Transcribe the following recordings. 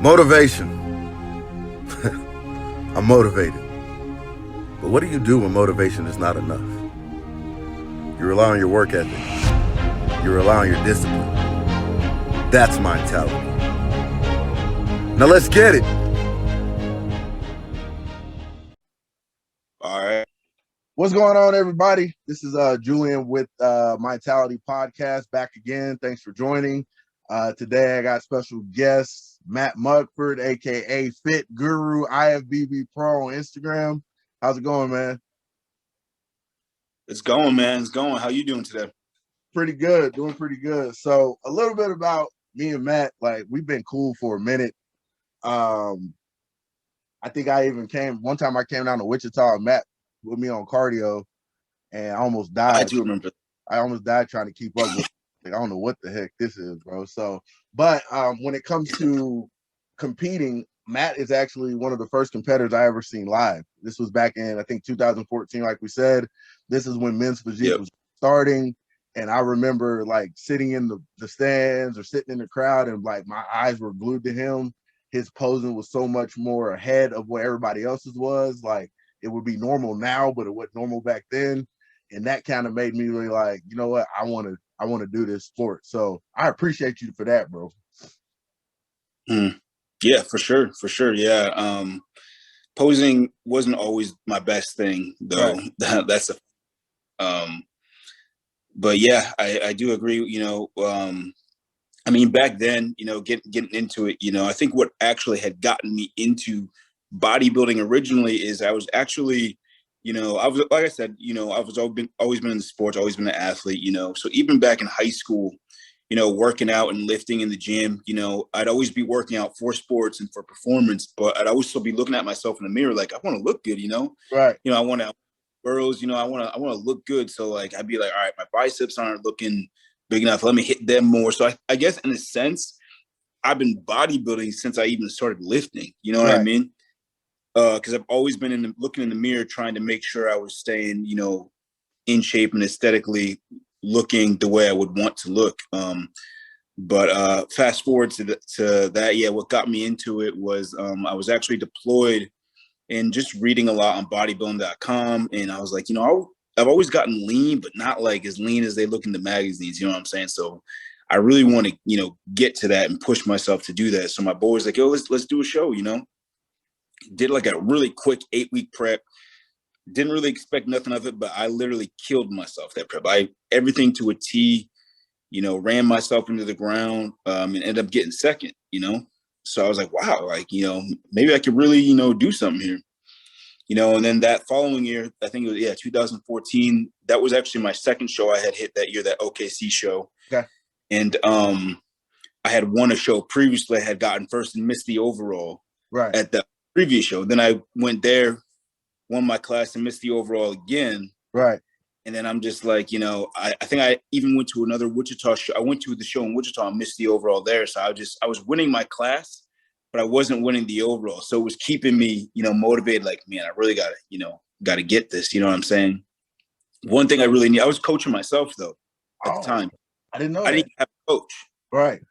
Motivation. I'm motivated. But what do you do when motivation is not enough? You rely on your work ethic. You rely on your discipline. That's my mentality. Now let's get it. All right. What's going on, everybody? This is Julian with Mentality Podcast back again. Thanks for joining. Today I got special guest Matt Mugford, aka Fit Guru, IFBB Pro on Instagram. How's it going, man? It's going, man. It's going. How you doing today? Pretty good. Doing pretty good. So a little bit about me and Matt. Like, we've been cool for a minute. I think I even one time I came down to Wichita and Matt with me on cardio and I almost died. I do remember. I almost died trying to keep up with like, I don't know what the heck this is, bro. So, but when it comes to competing, Matt is actually one of the first competitors I ever seen live. This was back in, I think, 2014, like we said. This is when men's physique was starting. And I remember like sitting in the stands or sitting in the crowd and like my eyes were glued to him. His posing was so much more ahead of what everybody else's was. Like, it would be normal now, but it wasn't normal back then. And that kind of made me really like, you know what, I want to do this sport. So I appreciate you for that, bro. Yeah, for sure. Yeah. Posing wasn't always my best thing, though. Right. That's but yeah, I do agree. You know, I mean, back then, you know, getting into it, you know, I think what actually had gotten me into bodybuilding originally is I was actually, you know, I was, like I said, you know, I was always been in the sports, always been an athlete, you know. So even back in high school, you know, working out and lifting in the gym, you know, I'd always be working out for sports and for performance, but I'd always still be looking at myself in the mirror like, I want to look good, you know. Right. You know, I want to girls, you know, I want to look good. So like, I'd be like, all right, my biceps aren't looking big enough. Let me hit them more. So I guess in a sense, I've been bodybuilding since I even started lifting. You know what I mean? Because I've always been looking in the mirror, trying to make sure I was staying, you know, in shape and aesthetically looking the way I would want to look. But fast forward to that, yeah, what got me into it was I was actually deployed and just reading a lot on bodybuilding.com. And I was like, you know, I've always gotten lean, but not like as lean as they look in the magazines. You know what I'm saying? So I really want to, you know, get to that and push myself to do that. So my boy was like, yo, let's do a show, you know. Did like a really quick 8-week prep. Didn't really expect nothing of it, but I literally killed myself that prep. Everything to a T, you know, ran myself into the ground and ended up getting second, you know. So I was like, wow, like, you know, maybe I could really, you know, do something here. You know, and then that following year, I think it was, 2014, that was actually my second show I had hit that year, that OKC show. Okay. And I had won a show previously. I had gotten first and missed the overall at the previous show. Then I went there, won my class and missed the overall again. Right. And then I'm just like, you know, I think I even went to another Wichita show. I went to the show in Wichita and missed the overall there. So I was winning my class, but I wasn't winning the overall. So it was keeping me, you know, motivated. Like, man, I really got to get this. You know what I'm saying? One thing I really need, I was coaching myself though at the time. I didn't know I didn't have a coach. Right.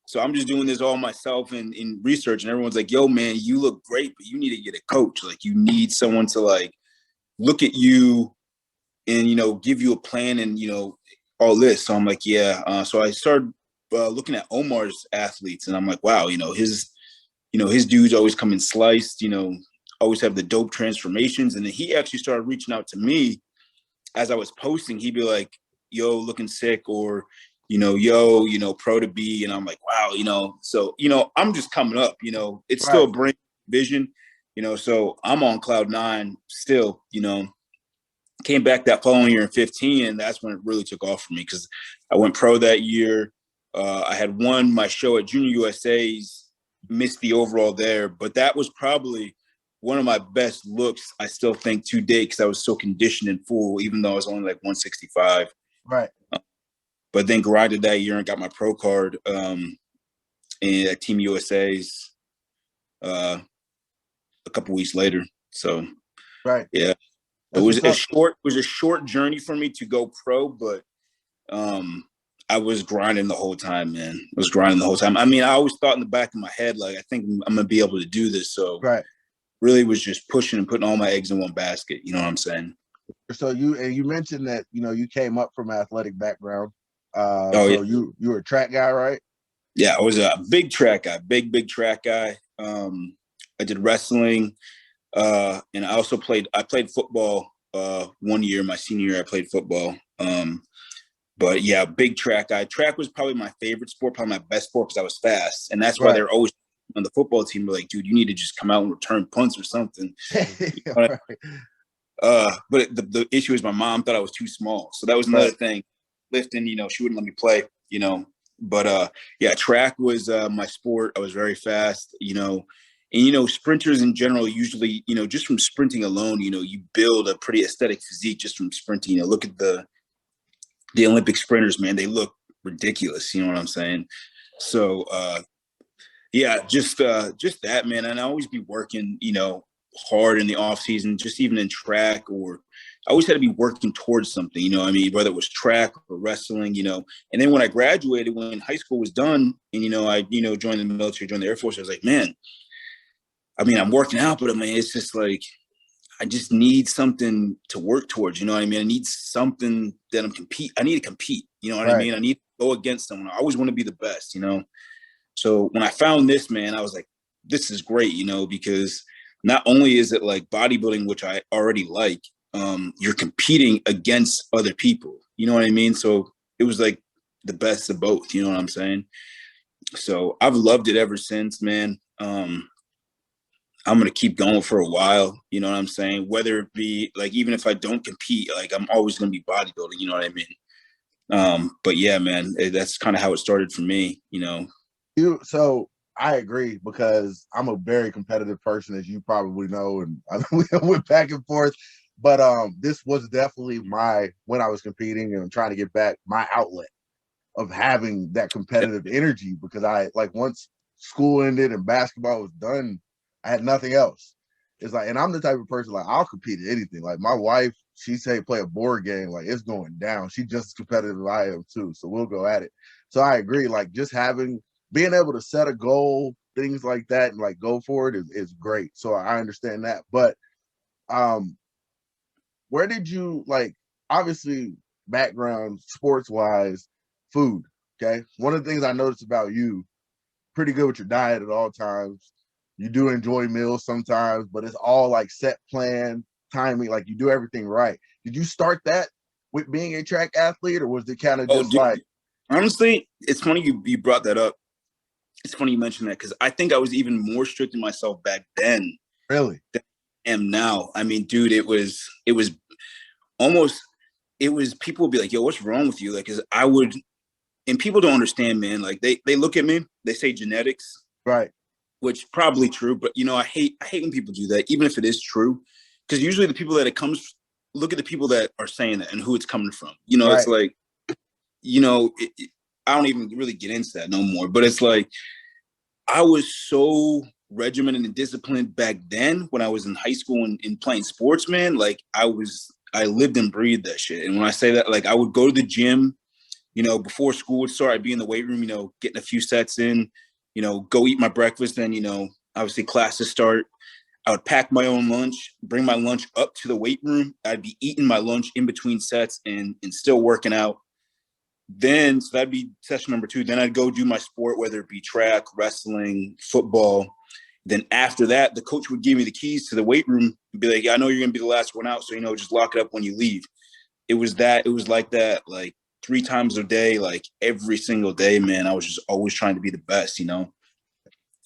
So I'm just doing this all myself in research, and everyone's like, yo, man, you look great, but you need to get a coach. Like, you need someone to like look at you and, you know, give you a plan and, you know, all this. So I'm like, yeah. So I started looking at Omar's athletes, and I'm like, wow, you know, his dudes always come in sliced, you know, always have the dope transformations. And then he actually started reaching out to me as I was posting. He'd be like, yo, looking sick, or, you know, yo, you know, pro to be. And I'm like, wow, you know, so, you know, I'm just coming up, you know, it's still brain vision, you know, so I'm on cloud 9 still, you know. Came back that following year in 15, and that's when it really took off for me, because I went pro that year. I had won my show at Junior USA's, missed the overall there, but that was probably one of my best looks, I still think, to date, because I was so conditioned and full, even though I was only like 165. Right. But then grinded that year and got my pro card and at Team USA's a couple weeks later. So, yeah. It was a short journey for me to go pro, but I I was grinding the whole time, man. I was grinding the whole time. I mean, I always thought in the back of my head, like, I think I'm gonna be able to do this. So Right. really was just pushing and putting all my eggs in one basket. You know what I'm saying? So you mentioned that, you know, you came up from an athletic background. Oh So yeah. you were a track guy, right? Yeah, I was a big track guy, big track guy. I did wrestling, and I played football 1 year, my senior year I played football. But yeah, big track guy. Track was probably my favorite sport, probably my best sport because I was fast. And that's why Right. they're always on the football team, they're like, dude, you need to just come out and return punts or something. Right. But the issue is my mom thought I was too small. So that was another Right. thing. Lifting, she wouldn't let me play, But yeah, track was my sport. I was very fast, and sprinters in general usually, just from sprinting alone, you build a pretty aesthetic physique just from sprinting. Look at the Olympic sprinters, man, they look ridiculous. You know what I'm saying? So yeah, just that, man. And I always be working, hard in the off season, just even in track, or I always had to be working towards something, I mean, whether it was track or wrestling, and then when I graduated, when high school was done and, I, joined the military, joined the Air Force, I was like, man, I mean, I'm working out, but I mean, it's just like, I just need something to work towards, you know what I mean? I need something that I need to compete, you know what I Right. mean? I need to go against someone. I always want to be the best, So when I found this, man, I was like, this is great, because not only is it like bodybuilding, which I already like, you're competing against other people, you know what I mean? So it was like the best of both, you know what I'm saying? So I've loved it ever since, man. I'm going to keep going for a while, you know what I'm saying? Whether it be like, even if I don't compete, like I'm always going to be bodybuilding, you know what I mean? But yeah, man, that's kind of how it started for me, So I agree, because I'm a very competitive person, as you probably know, and we went back and forth. But this was definitely when I was competing and trying to get back, my outlet of having that competitive energy, because I, like, once school ended and basketball was done, I had nothing else. It's like, and I'm the type of person, like, I'll compete at anything. Like my wife, she say play a board game, like it's going down. She's just as competitive as I am too, so we'll go at it. So I agree, like just being able to set a goal, things like that, and like go for it is great. So I understand that. But where did you, like, obviously background sports wise, food, okay? One of the things I noticed about you, pretty good with your diet at all times. You do enjoy meals sometimes, but it's all like set plan, timing, like you do everything right. Did you start that with being a track athlete, or was it kind of Oh, just dude, like, honestly, it's funny you brought that up. It's funny you mentioned that because I think I was even more strict on myself back then really? than I am now. I mean, dude, it was almost, people would be like, yo, what's wrong with you? Like, cause and people don't understand, man. Like they look at me, they say genetics, Right. which probably true, but I hate when people do that, even if it is true. Cause usually the people that it comes, look at the people that are saying that and who it's coming from. It's Right. like, I don't even really get into that no more, but it's like, I was so regimented and disciplined back then when I was in high school and playing sports, man. Like I lived and breathed that shit. And when I say that, like I would go to the gym, before school would start, I'd be in the weight room, getting a few sets in, go eat my breakfast. Then, obviously classes start. I would pack my own lunch, bring my lunch up to the weight room. I'd be eating my lunch in between sets and still working out. Then, so that'd be session number 2. Then I'd go do my sport, whether it be track, wrestling, football. Then after that, the coach would give me the keys to the weight room and be like, yeah, I know you're going to be the last one out. So, just lock it up when you leave. It was like that, like 3 times a day, like every single day, man. I was just always trying to be the best,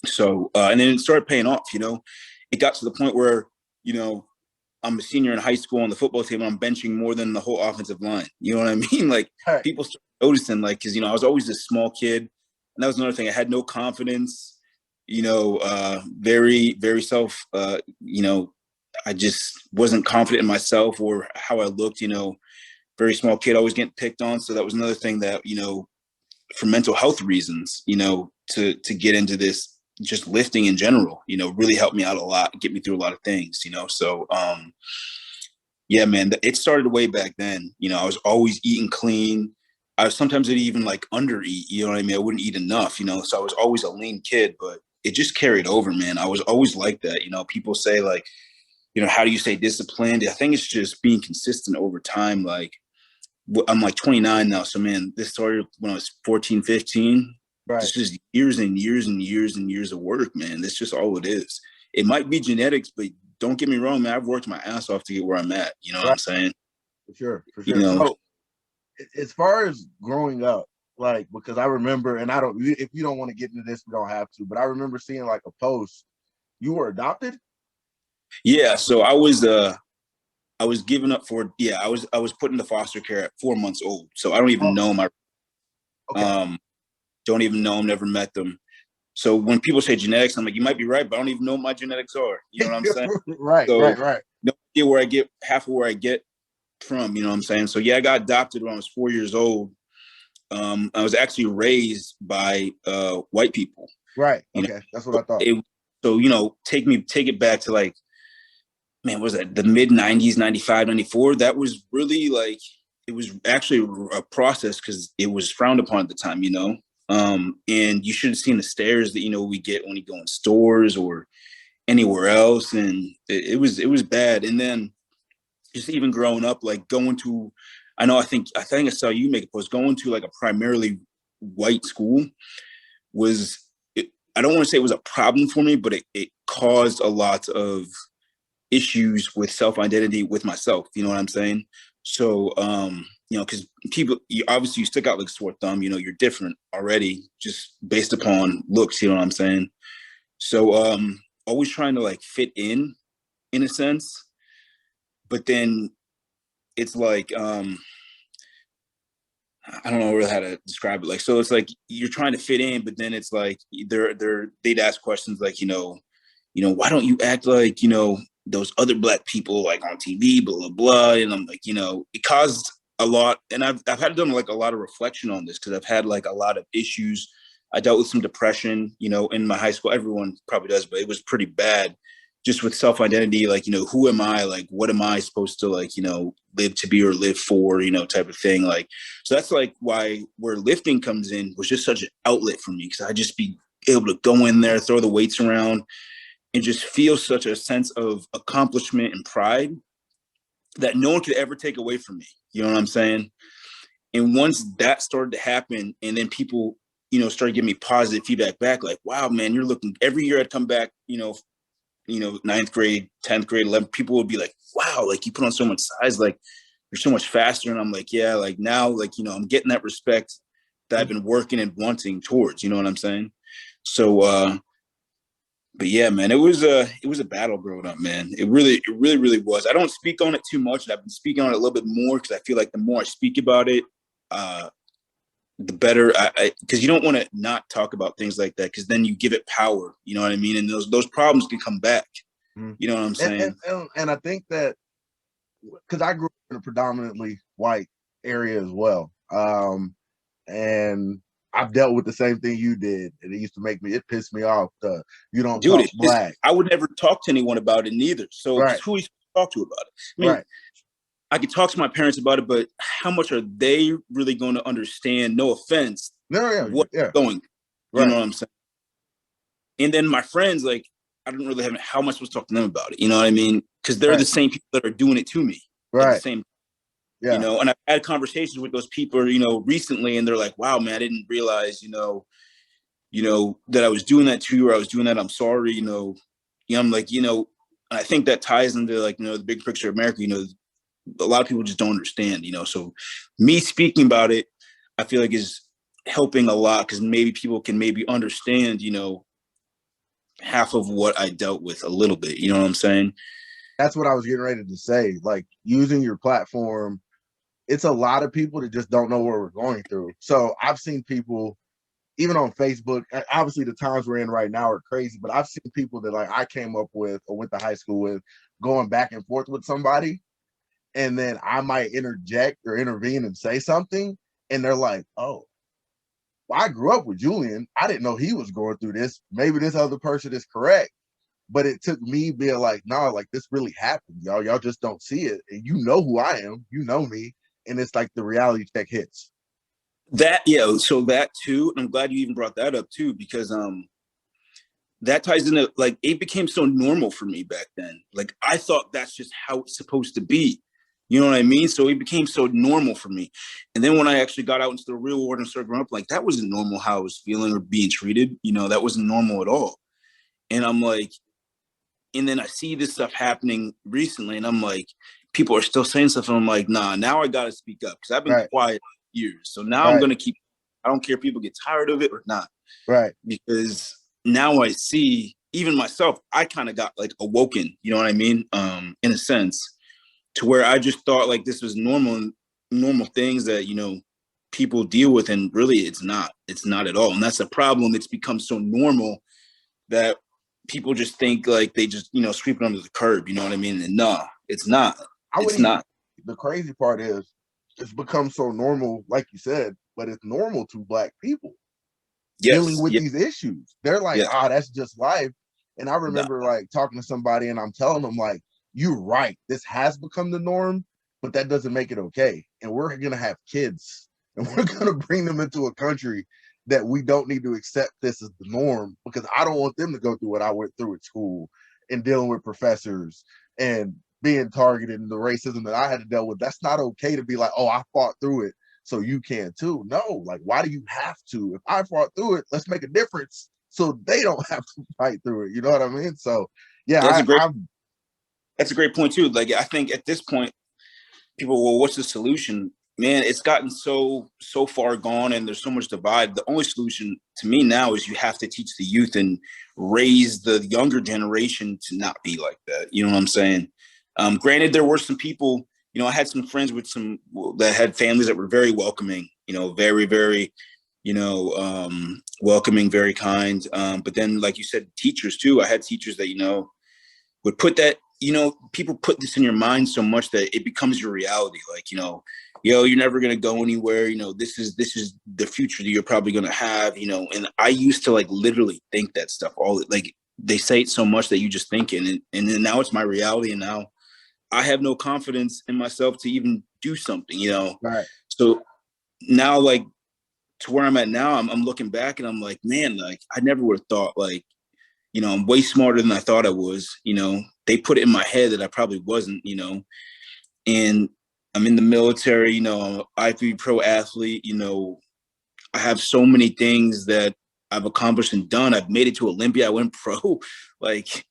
So, and then it started paying off, It got to the point where, I'm a senior in high school on the football team and I'm benching more than the whole offensive line. You know what I mean? Like Right. people started noticing, like, cause I was always this small kid. And that was another thing. I had no confidence, very, very self, I just wasn't confident in myself or how I looked, very small kid, always getting picked on. So that was another thing that, for mental health reasons, to get into this, just lifting in general, really helped me out a lot, get me through a lot of things, So, yeah, man, it started way back then. I was always eating clean, sometimes I'd even like undereat, you know what I mean? I wouldn't eat enough, you know, so I was always a lean kid, but it just carried over, man. I was always like that. You know, people say like, you know, how do you stay disciplined? I think it's just being consistent over time. Like I'm like 29 now. So man, this started when I was 14, 15. Right. It's just years and years and years and years of work, man. That's just all it is. It might be genetics, but don't get me wrong, man. I've worked my ass off to get where I'm at. You know what I'm saying? For sure. You know, So as far as growing up, like, because I remember, and I don't, if you don't want to get into this, we don't have to, but I remember seeing like a post, you were adopted? yeah. So I was given up for, yeah, I was put into foster care at 4 months old. So I don't even know my, don't even know them, never met them. So when people say genetics, I'm like, you might be right, but I don't even know what my genetics are. You know what I'm saying? Right. No idea where I get half of where I get from, you know what I'm saying? So yeah, I got adopted when I was 4 years old. I was actually raised by white people. Right. You Okay. know? That's what I thought. So, you know, take it back to like, man, what was that the mid 90s, 95, 94? That was really like, it was actually a process because it was frowned upon at the time, you know? And you should have seen the stares that, you know, we get when you go in stores or anywhere else. And it was bad. And then just even growing up, like going to, I think I saw you make a post, going to like a primarily white school was, I don't want to say it was a problem for me, but it caused a lot of issues with self-identity with myself. You know what I'm saying? So, you know, because people, you stick out like a sore thumb, you know, you're different already just based upon looks, you know what I'm saying? So, always trying to like fit in a sense, but then it's like, I don't know really how to describe it. Like, so it's like you're trying to fit in, but then it's like they'd ask questions like, why don't you act like, you know, those other black people like on TV, blah, blah, blah. And I'm like, you know, it caused a lot. And I've had done like a lot of reflection on this because I've had like a lot of issues. I dealt with some depression, you know, in my high school. Everyone probably does, but it was pretty bad just with self-identity. Like, you know, who am I? Like, what am I supposed to like, you know, live to be or live for, you know, type of thing. Like, so that's like why where lifting comes in was just such an outlet for me because I just be able to go in there, throw the weights around, and just feel such a sense of accomplishment and pride that no one could ever take away from me. You know what I'm saying? And once that started to happen, and then people, you know, started giving me positive feedback back, like, wow, man, you're looking, every year I'd come back, you know, ninth grade, 10th grade, 11th, people would be like, wow, like you put on so much size, like you're so much faster. And I'm like, yeah, like now, like, you know, I'm getting that respect that I've been working and wanting towards, you know what I'm saying? So, but yeah, man, it was a battle growing up, man. It really was. I don't speak on it too much, and I've been speaking on it a little bit more because I feel like the more I speak about it, the better. Because you don't want to not talk about things like that because then you give it power. You know what I mean? And those problems can come back. You know what I'm saying? And I think that because I grew up in a predominantly white area as well, and I've dealt with the same thing you did, and it pissed me off. You don't Dude, talk black. I would never talk to anyone about it neither. So Right. who are you supposed to talk to about it? I mean, I could talk to my parents about it, but how much are they really going to understand? No offense. What's going? You know what I'm saying? And then my friends, like, I don't really have how am I supposed to talk to them about it? You know what I mean? Because they're the same people that are doing it to me at the same time. Yeah. You know, and I've had conversations with those people, you know, recently, and they're like, wow, man, I didn't realize, you know, that I was doing that to you or I was doing that. I'm sorry, you know, I'm like, you know, I think that ties into like, you know, the big picture of America, you know, a lot of people just don't understand, you know, so me speaking about it, I feel like is helping a lot because maybe people can maybe understand, you know, half of what I dealt with a little bit, you know what I'm saying? That's what I was getting ready to say. Like using your platform, it's a lot of people that just don't know what we're going through. So I've seen people, even on Facebook, obviously the times we're in right now are crazy, but I've seen people that like I came up with or went to high school with going back and forth with somebody. And then I might interject or intervene and say something. And they're like, oh, well, I grew up with Julian. I didn't know he was going through this. Maybe this other person is correct. But it took me being like, nah, like this really happened, y'all. Y'all just don't see it. And you know who I am. You know me. And it's like the reality check hits. That, yeah, so that too, and I'm glad you even brought that up too, because that ties into, like, it became so normal for me back then. Like, I thought that's just how it's supposed to be. You know what I mean? So it became so normal for me. And then when I actually got out into the real world and started growing up, like, that wasn't normal how I was feeling or being treated. You know, that wasn't normal at all. And I'm like, and then I see this stuff happening recently, and I'm like, people are still saying stuff, and I'm like, nah, now I gotta speak up, because I've been Right. quiet for years. So now I'm Right. gonna keep, I don't care if people get tired of it or not. Right. Because now I see, even myself, I kind of got like awoken, you know what I mean? In a sense, to where I just thought like this was normal things that, you know, people deal with, and really it's not. It's not at all. And that's the problem. It's become so normal that people just think like they just, you know, sweep it under the curb, you know what I mean? And no, it's not. I would It's even, not. the crazy part is it's become so normal, like you said, but it's normal to Black people dealing Yes. with Yeah. these issues. They're like, Yeah. that's just life. And I No. remember like talking to somebody and I'm telling them like, you're right, this has become the norm, but that doesn't make it okay. And we're gonna have kids and we're gonna bring them into a country that we don't need to accept this as the norm, because I don't want them to go through what I went through at school and dealing with professors and being targeted and the racism that I had to deal with. That's not okay to be like, oh, I fought through it, so you can too. No, like, why do you have to? If I fought through it, let's make a difference so they don't have to fight through it. You know what I mean? So That's yeah, a great, I'm that's a great point too. Like, I think at this point, people, well, what's the solution? Man, it's gotten so far gone, and there's so much divide. The only solution to me now is you have to teach the youth and raise the younger generation to not be like that. You know what I'm saying? Granted, there were some people, you know, I had some friends with some that had families that were very welcoming, you know, very, you know, welcoming, very kind. But then, like you said, teachers too. I had teachers that, you know, would put that, you know, people put this in your mind so much that it becomes your reality. Like, you know, yo, you're never going to go anywhere. You know, this is the future that you're probably going to have, you know. And I used to like literally think that stuff all, like, they say it so much that you just think it. And then now it's my reality. And now I have no confidence in myself to even do something, you know. right. So now, like, to where I'm at now, I'm looking back and I'm like, man, like, I never would have thought, like, you know, I'm way smarter than I thought I was. You know, they put it in my head that I probably wasn't, you know, and I'm in the military, you know, I'm an IFBB pro athlete, you know, I have so many things that I've accomplished and done. I've made it to Olympia. I went pro. Like,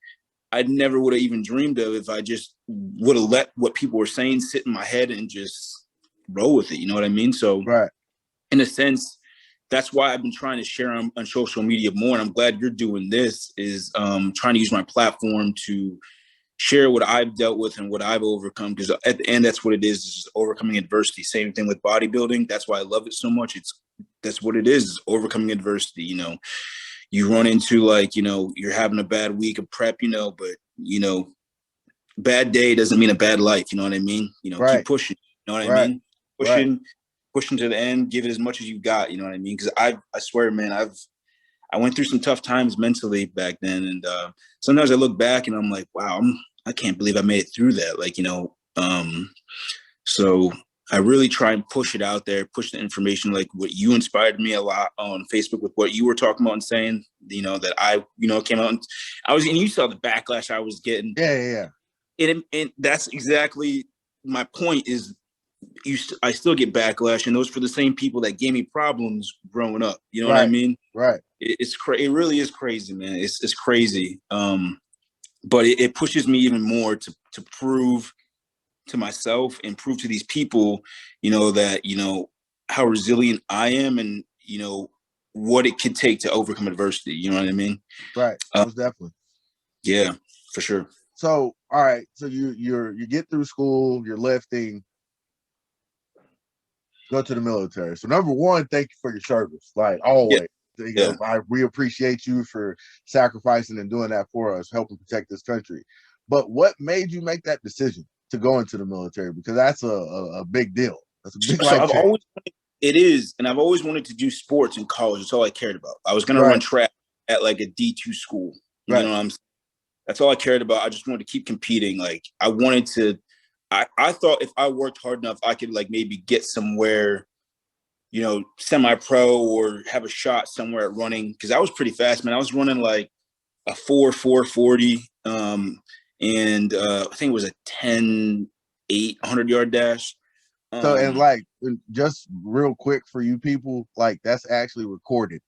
I never would have even dreamed of if I just would have let what people were saying sit in my head and just roll with it. You know what I mean? So, Right. in a sense, that's why I've been trying to share on social media more. And I'm glad you're doing this, is trying to use my platform to share what I've dealt with and what I've overcome. Because at the end, that's what it is overcoming adversity. Same thing with bodybuilding. That's why I love it so much. That's what it is overcoming adversity. You know, you run into, like, you know, you're having a bad week of prep, you know, but, you know, bad day doesn't mean a bad life. You know what I mean? You know, keep Right. pushing. You know what I Right. mean? Right. Pushing to the end, give it as much as you got. You know what I mean? Because I swear, man, I went through some tough times mentally back then, and sometimes I look back and I'm like, wow, I can't believe I made it through that. Like, you know, so I really try and push it out there, push the information. Like, what you inspired me a lot on Facebook with what you were talking about and saying, you know, that I, you know, came out and and you saw the backlash I was getting. Yeah. And that's exactly my point. Is I still get backlash, and those for the same people that gave me problems growing up. You know what I Right. mean? Right. It really is crazy, man. It's crazy. But it pushes me even more to prove to myself and prove to these people, you know, that, you know, how resilient I am, and, you know, what it could take to overcome adversity. You know what I mean? Right. Most definitely. Yeah, for sure. So all right, so you get through school, you're lifting, go to the military. So number one, thank you for your service, like Yeah, always. You yeah. know, we appreciate you for sacrificing and doing that for us, helping protect this country. But what made you make that decision to go into the military? Because that's a big deal. That's a big So life change. it is, and I've always wanted to do sports in college. That's all I cared about. I was going to run Right. track at like a D2 school. You Right. know what I'm saying? That's all I cared about. I just wanted to keep competing. Like, I wanted to, I thought if I worked hard enough, I could, like, maybe get somewhere, semi-pro or have a shot somewhere at running. Cause I was pretty fast, man. I was running like a 4:40. And I think it was a 10:8 100-yard dash. So, and like, just real quick for you people, like, that's actually recorded.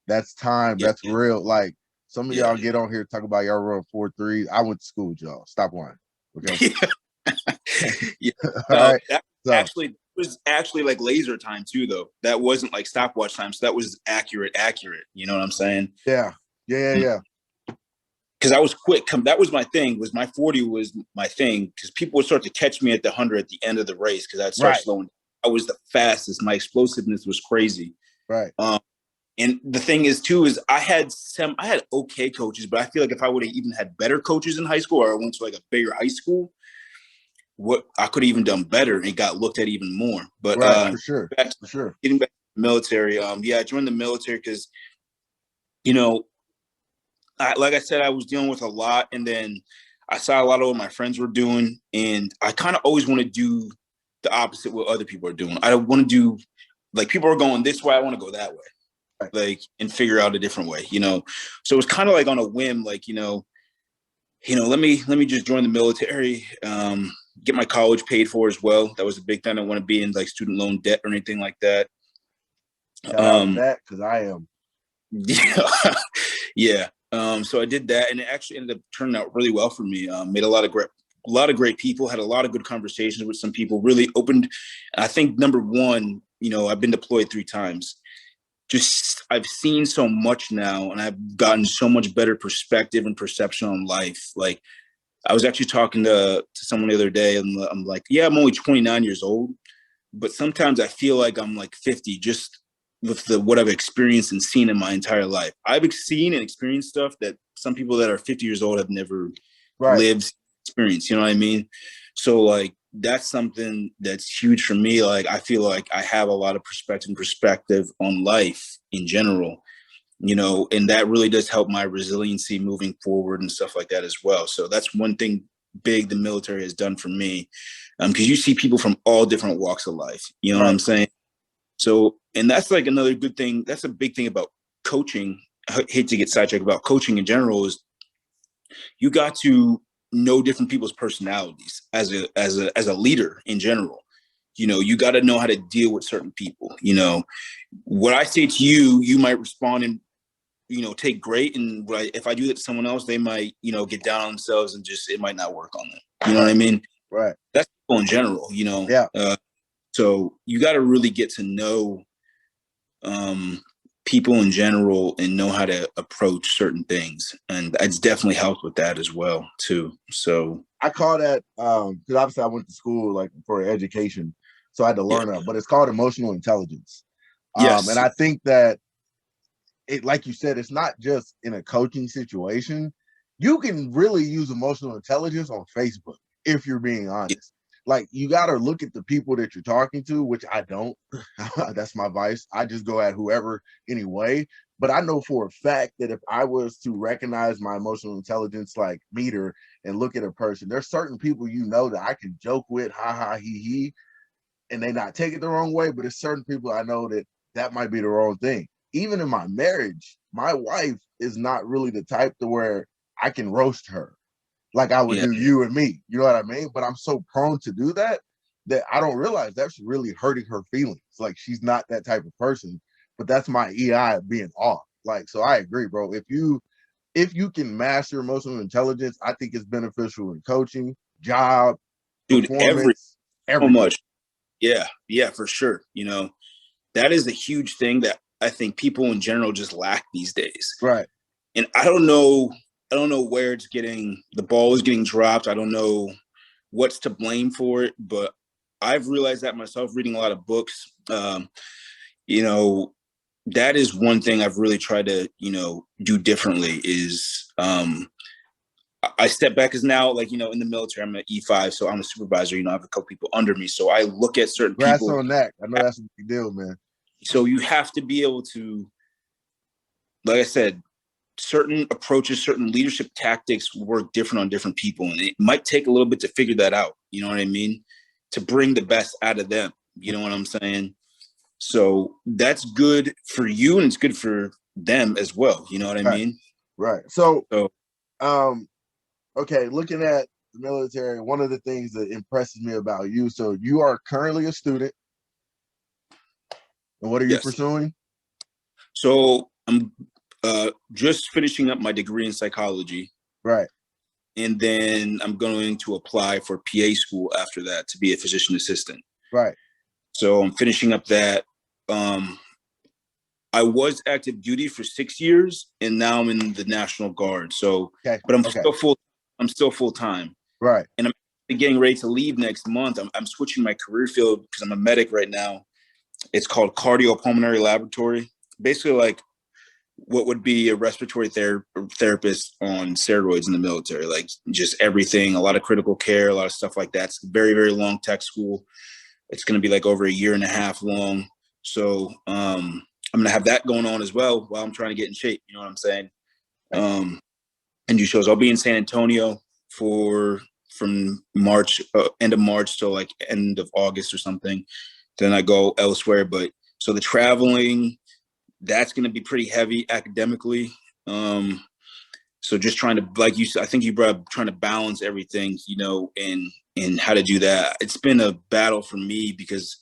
That's time. Yeah. That's real. Like, some of Yeah. y'all get on here talk about y'all run 4.3. I went to school with y'all. Stop lying. Okay. Yeah. All right. That So, was actually like laser time too, though. That wasn't like stopwatch time. So that was accurate. You know what I'm saying? yeah. Because I was quick. That was my thing. Was my 40 was my thing. Because people would start to catch me at the 100 at the end of the race. Because I'd start slowing. I was the fastest. My explosiveness was crazy. Right. And the thing is too, is I had okay coaches, but I feel like if I would have even had better coaches in high school, or I went to like a bigger high school, what I could have even done better, and it got looked at even more. But for sure. Getting back to the military, I joined the military because, like I said, I was dealing with a lot, and then I saw a lot of what my friends were doing, and I kind of always want to do the opposite what other people are doing. I don't want to do, like, people are going this way, I want to go that way. Right. Like, and figure out a different way, So it was kind of like on a whim, like, let me just join the military, get my college paid for as well. That was a big thing. I don't want to be in like student loan debt or anything like that. Shout out to that, because I am. Yeah. So I did that, and it actually ended up turning out really well for me. Made a lot of great people, had a lot of good conversations with some people, really opened. I think number one, I've been deployed 3 times. Just, I've seen so much now, and I've gotten so much better perspective and perception on life. Like, I was actually talking to someone the other day, and I'm like, yeah, I'm only 29 years old, but sometimes I feel like I'm like 50, just with what I've experienced and seen in my entire life. I've seen and experienced stuff that some people that are 50 years old have never lived, experienced. You know what I mean? So like, that's something that's huge for me. Like, I feel like I have a lot of perspective on life in general, and that really does help my resiliency moving forward and stuff like that as well. So that's one thing big the military has done for me. Because you see people from all different walks of life, you know what I'm saying? So, and that's like another good thing. That's a big thing about coaching. I hate to get sidetracked about coaching in general, is you got to know different people's personalities as a leader in general. You got to know how to deal with certain people. What I say to you, you might respond and, take great. And if I do that to someone else, they might, get down on themselves and just, it might not work on them. You know what I mean? Right. That's people in general, Yeah. So you got to really get to know people in general and know how to approach certain things. And it's definitely helped with that as well, too. So I call that, because obviously I went to school like for education, so I had to learn that, but it's called emotional intelligence. Yes. And I think that it, like you said, it's not just in a coaching situation. You can really use emotional intelligence on Facebook, if you're being honest. Like, you got to look at the people that you're talking to, which I don't. That's my vice. I just go at whoever anyway. But I know for a fact that if I was to recognize my emotional intelligence like meter and look at a person, there's certain people that I can joke with, ha ha he, and they not take it the wrong way. But it's certain people I know that might be the wrong thing. Even in my marriage, my wife is not really the type to where I can roast her like I would do you and me. You know what I mean? But I'm so prone to do that I don't realize that's really hurting her feelings. Like, she's not that type of person, but that's my EI being off. Like, so I agree, bro. If you can master emotional intelligence, I think it's beneficial in coaching, job, dude, performance, so much. Yeah, for sure. That is a huge thing that I think people in general just lack these days. Right. And I don't know where the ball is getting dropped. I don't know what's to blame for it, but I've realized that myself reading a lot of books. That is one thing I've really tried to, do differently is I step back, because now, like, in the military, I'm an E5, so I'm a supervisor, I have a couple people under me. So I look at certain people. On that. I know that's a big deal, man. So you have to be able to, like I said, certain approaches, certain leadership tactics work different on different people. And it might take a little bit to figure that out. You know what I mean? To bring the best out of them. You know what I'm saying? So that's good for you, and it's good for them as well. You know what I mean? Right. So, So okay, looking at the military, one of the things that impresses me about you, so you are currently a student, and what are you yes. pursuing? So I'm just finishing up my degree in psychology. Right. And then I'm going to apply for PA school after that to be a physician assistant. Right. So I'm finishing up that. I was active duty for 6 years, and now I'm in the National Guard. So, Okay. but I'm Okay. still full. I'm still full time. Right. And I'm getting ready to leave next month. I'm switching my career field because I'm a medic right now. It's called cardiopulmonary laboratory. Basically, like what would be a respiratory therapist on steroids in the military, like just everything, a lot of critical care, a lot of stuff like that. It's a very, very long tech school. It's going to be like over a year and a half long. So I'm going to have that going on as well while I'm trying to get in shape. You know what I'm saying? And do shows. I'll be in San Antonio from March, end of March till like end of August or something. Then I go elsewhere. But so the traveling, that's going to be pretty heavy academically. So just trying to, like you said, I think you brought up trying to balance everything, you know, and how to do that. It's been a battle for me because,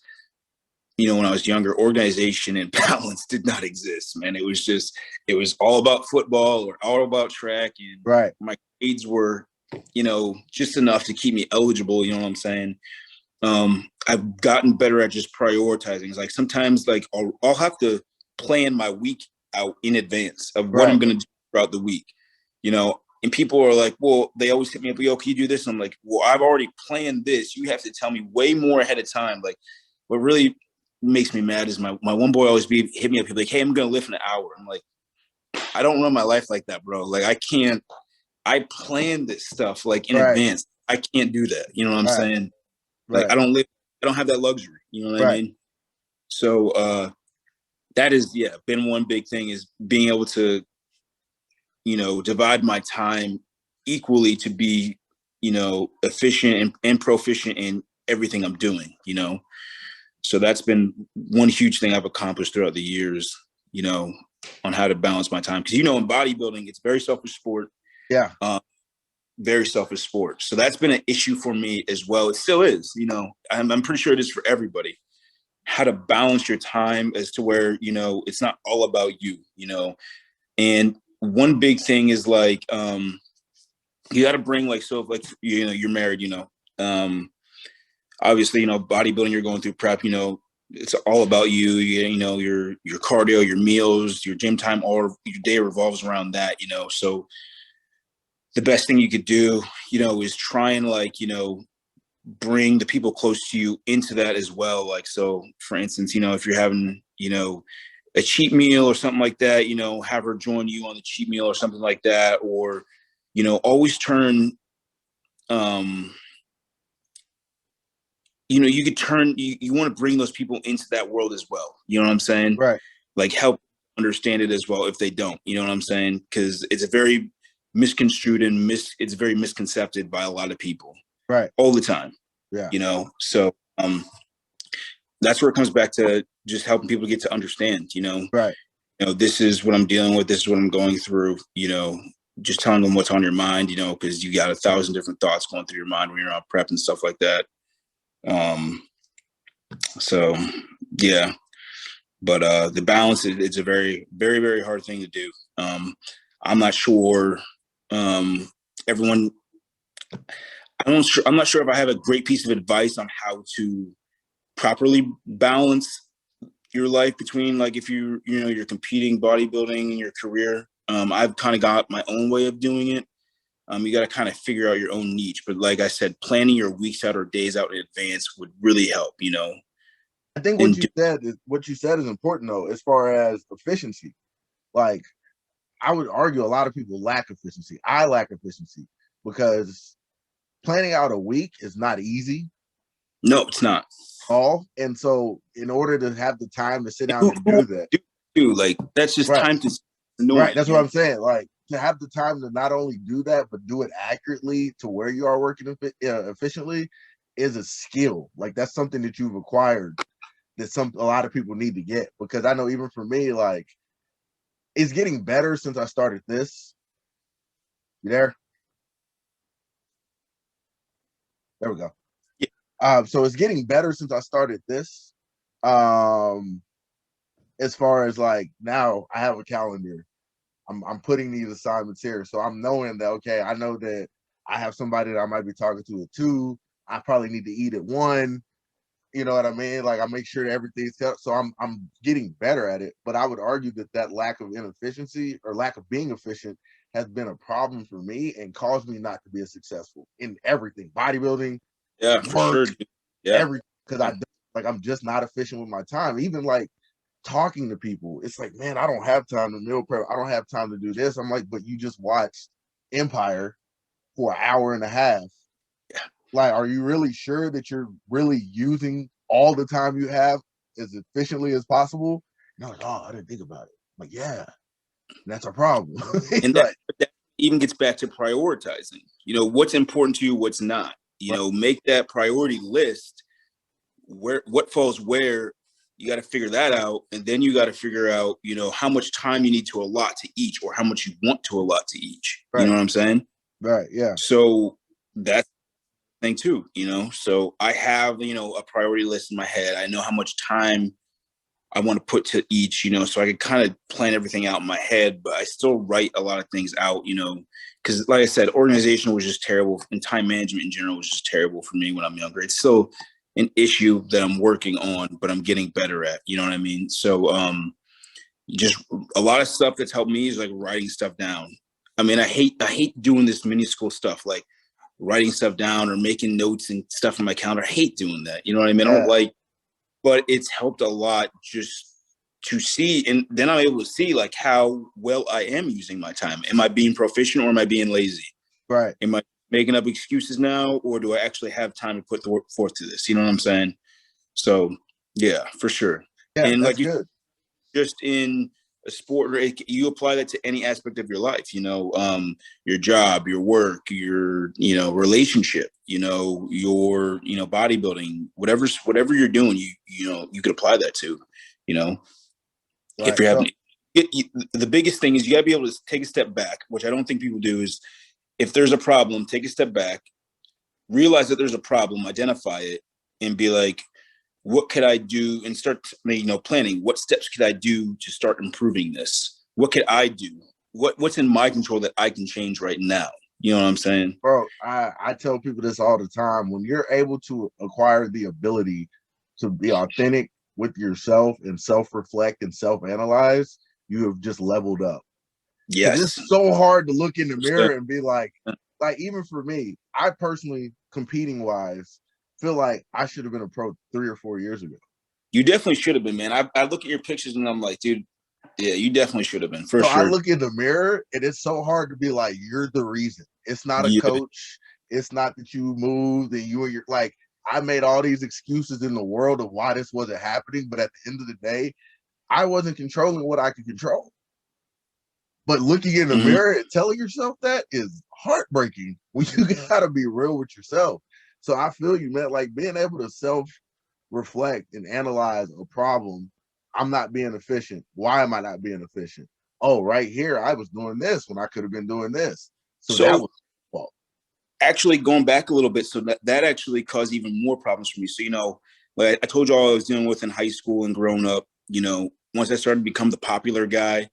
you know, when I was younger, organization and balance did not exist, man. It was all about football or all about track. And right. my grades were, you know, just enough to keep me eligible. You know what I'm saying? I've gotten better at just prioritizing. It's like sometimes like I'll have to plan my week out in advance of what I'm going to do throughout the week, you know, and people are like, well, they always hit me up, yo, can you do this? I'm like, well, I've already planned this. You have to tell me way more ahead of time. Like what really makes me mad is my one boy always hit me up. He'd be like, hey, I'm going to lift in an hour. I'm like, I don't run my life like that, bro. Like I plan this stuff like in advance. I can't do that. You know what I'm saying? Like I don't have that luxury. You know what I mean? So, that is, been one big thing is being able to, you know, divide my time equally to be, you know, efficient and proficient in everything I'm doing, you know? So that's been one huge thing I've accomplished throughout the years, you know, on how to balance my time. Cause you know, in bodybuilding, it's very selfish sport. Yeah. Very selfish sport. So that's been an issue for me as well. It still is, you know, I'm pretty sure it is for everybody. How to balance your time as to where, you know, it's not all about you, you know. And one big thing is like you got to bring like, so if like, you know, you're married, you know, obviously, you know, bodybuilding, you're going through prep, you know, it's all about you know, your cardio, your meals, your gym time, all your day revolves around that, you know. So the best thing you could do, you know, is try and like, you know, bring the people close to you into that as well. Like, so for instance, you know, if you're having, you know, a cheat meal or something like that, you know, have her join you on the cheat meal or something like that. Or, you know, always turn, you know, you could turn, you want to bring those people into that world as well. You know what I'm saying? Right. Like help understand it as well if they don't, you know what I'm saying? Because it's a very misconstrued and it's very misconcepted by a lot of people. Right. All the time. Yeah. You know, so that's where it comes back to just helping people get to understand, you know. Right. You know, this is what I'm dealing with, this is what I'm going through, you know, just telling them what's on your mind, you know, because you got 1,000 different thoughts going through your mind when you're on prep and stuff like that. So yeah. But the balance it's a very, very, very hard thing to do. I'm not sure everyone I'm not sure if I have a great piece of advice on how to properly balance your life between like if you know you're competing bodybuilding in your career. I've kind of got my own way of doing it. You got to kind of figure out your own niche. But like I said, planning your weeks out or days out in advance would really help, you know. I think what you said is important though, as far as efficiency. Like I would argue a lot of people lack efficiency. I lack efficiency because planning out a week is not easy. No, it's not. And so in order to have the time to sit down and do that, like that's just time to right. That's what I'm saying. Like to have the time to not only do that, but do it accurately to where you are working efficiently is a skill. Like that's something that you've acquired. that a lot of people need to get, because I know even for me, like, it's getting better since I started this. You there? There we go. Yeah. So it's getting better since I started this. As far as like now I have a calendar. I'm putting these assignments here. So I'm knowing that, okay, I know that I have somebody that I might be talking to at 2. I probably need to eat at 1. You know what I mean? Like, I make sure that everything's cut. So I'm getting better at it. But I would argue that lack of inefficiency or lack of being efficient has been a problem for me and caused me not to be as successful in everything, bodybuilding, Yeah, for work, sure. Dude. Yeah. everything. Because I'm just not efficient with my time. Even like talking to people, it's like, man, I don't have time to meal prep. I don't have time to do this. I'm like, but you just watched Empire for an hour and a half. Yeah. Like, are you really sure that you're really using all the time you have as efficiently as possible? And I'm like, oh, I didn't think about it. I'm like, yeah, that's a problem. And Like, that even gets back to prioritizing, what's important to you, what's not, make that priority list, what falls where. You got to figure that out. And then you got to figure out, how much time you need to allot to each, or how much you want to allot to each. right. You know what I'm saying? Right. Yeah. So that's the thing too, so I have, a priority list in my head. I know how much time I want to put to each, so I can kind of plan everything out in my head, but I still write a lot of things out, because like I said, organization was just terrible, and time management in general was just terrible for me when I'm younger. It's still an issue that I'm working on, but I'm getting better at, you know what I mean? So just a lot of stuff that's helped me is like writing stuff down. I mean, I hate doing this minuscule stuff, like writing stuff down or making notes and stuff in my calendar. I hate doing that. You know what I mean? Yeah. I don't like, but it's helped a lot just to see. And then I'm able to see like how well I am using my time. Am I being proficient, or am I being lazy? Right. Am I making up excuses now, or do I actually have time to put the work forth to this? You know what I'm saying? So yeah, for sure. Yeah, And that's like you good. just in a sport, or you apply that to any aspect of your life, your job, your work, your, relationship, your, bodybuilding, whatever you're doing, you could apply that to, Right. if you're having the biggest thing is you got to be able to take a step back, which I don't think people do, is if there's a problem, take a step back, realize that there's a problem, identify it, and be like, what could I do, and start, planning. What steps could I do to start improving this? What could I do? What's in my control that I can change right now? You know what I'm saying? Bro, I tell people this all the time. When you're able to acquire the ability to be authentic with yourself and self-reflect and self-analyze, you have just leveled up. Yes. It's so hard to look in the mirror and be like even for me, I personally, competing wise, feel like I should have been a pro 3 or 4 years ago. You definitely should have been, man. I look at your pictures and I'm like, dude, yeah, you definitely should have been, for sure. I look in the mirror and it's so hard to be like, you're the reason. It's not a coach. It's not that you moved and you're like, I made all these excuses in the world of why this wasn't happening. But at the end of the day, I wasn't controlling what I could control. But looking in the mirror and telling yourself that is heartbreaking when you gotta be real with yourself. So I feel you, man. Like, being able to self-reflect and analyze a problem. I'm not being efficient. Why am I not being efficient? Oh, right here, I was doing this when I could have been doing this. So that was fault. Actually, going back a little bit, so that actually caused even more problems for me. So, like I told you all I was dealing with in high school and growing up, once I started to become the popular guy,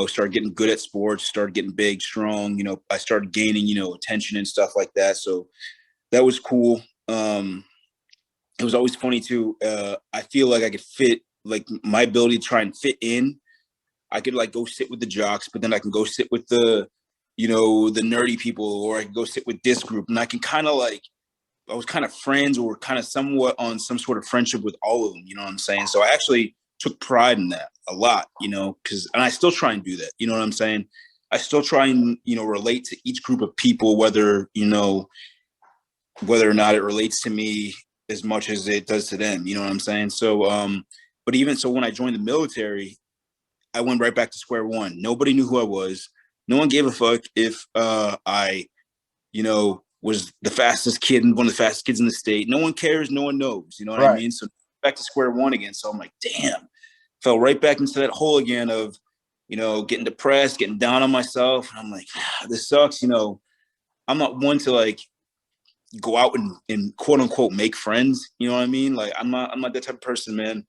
started getting good at sports, started getting big, strong, I started gaining, attention and stuff like that. So that was cool. It was always funny too. I feel like I could fit, like my ability to try and fit in. I could like go sit with the jocks, but then I can go sit with the nerdy people, or I can go sit with this group, and I can kind of like, I was kind of friends, or kind of somewhat on some sort of friendship with all of them. You know what I'm saying? So I actually took pride in that a lot, and I still try and do that. You know what I'm saying? I still try and, relate to each group of people, whether or not it relates to me as much as it does to them. You know what I'm saying? So, but even so, when I joined the military, I went right back to square one. Nobody knew who I was. No one gave a fuck if I, was the fastest kid and one of the fastest kids in the state. No one cares. No one knows. You know what I mean? So back to square one again. So I'm like, damn, fell right back into that hole again of, getting depressed, getting down on myself. And I'm like, this sucks. I'm not one to like go out and quote unquote make friends. You know what I mean? Like I'm not that type of person, man.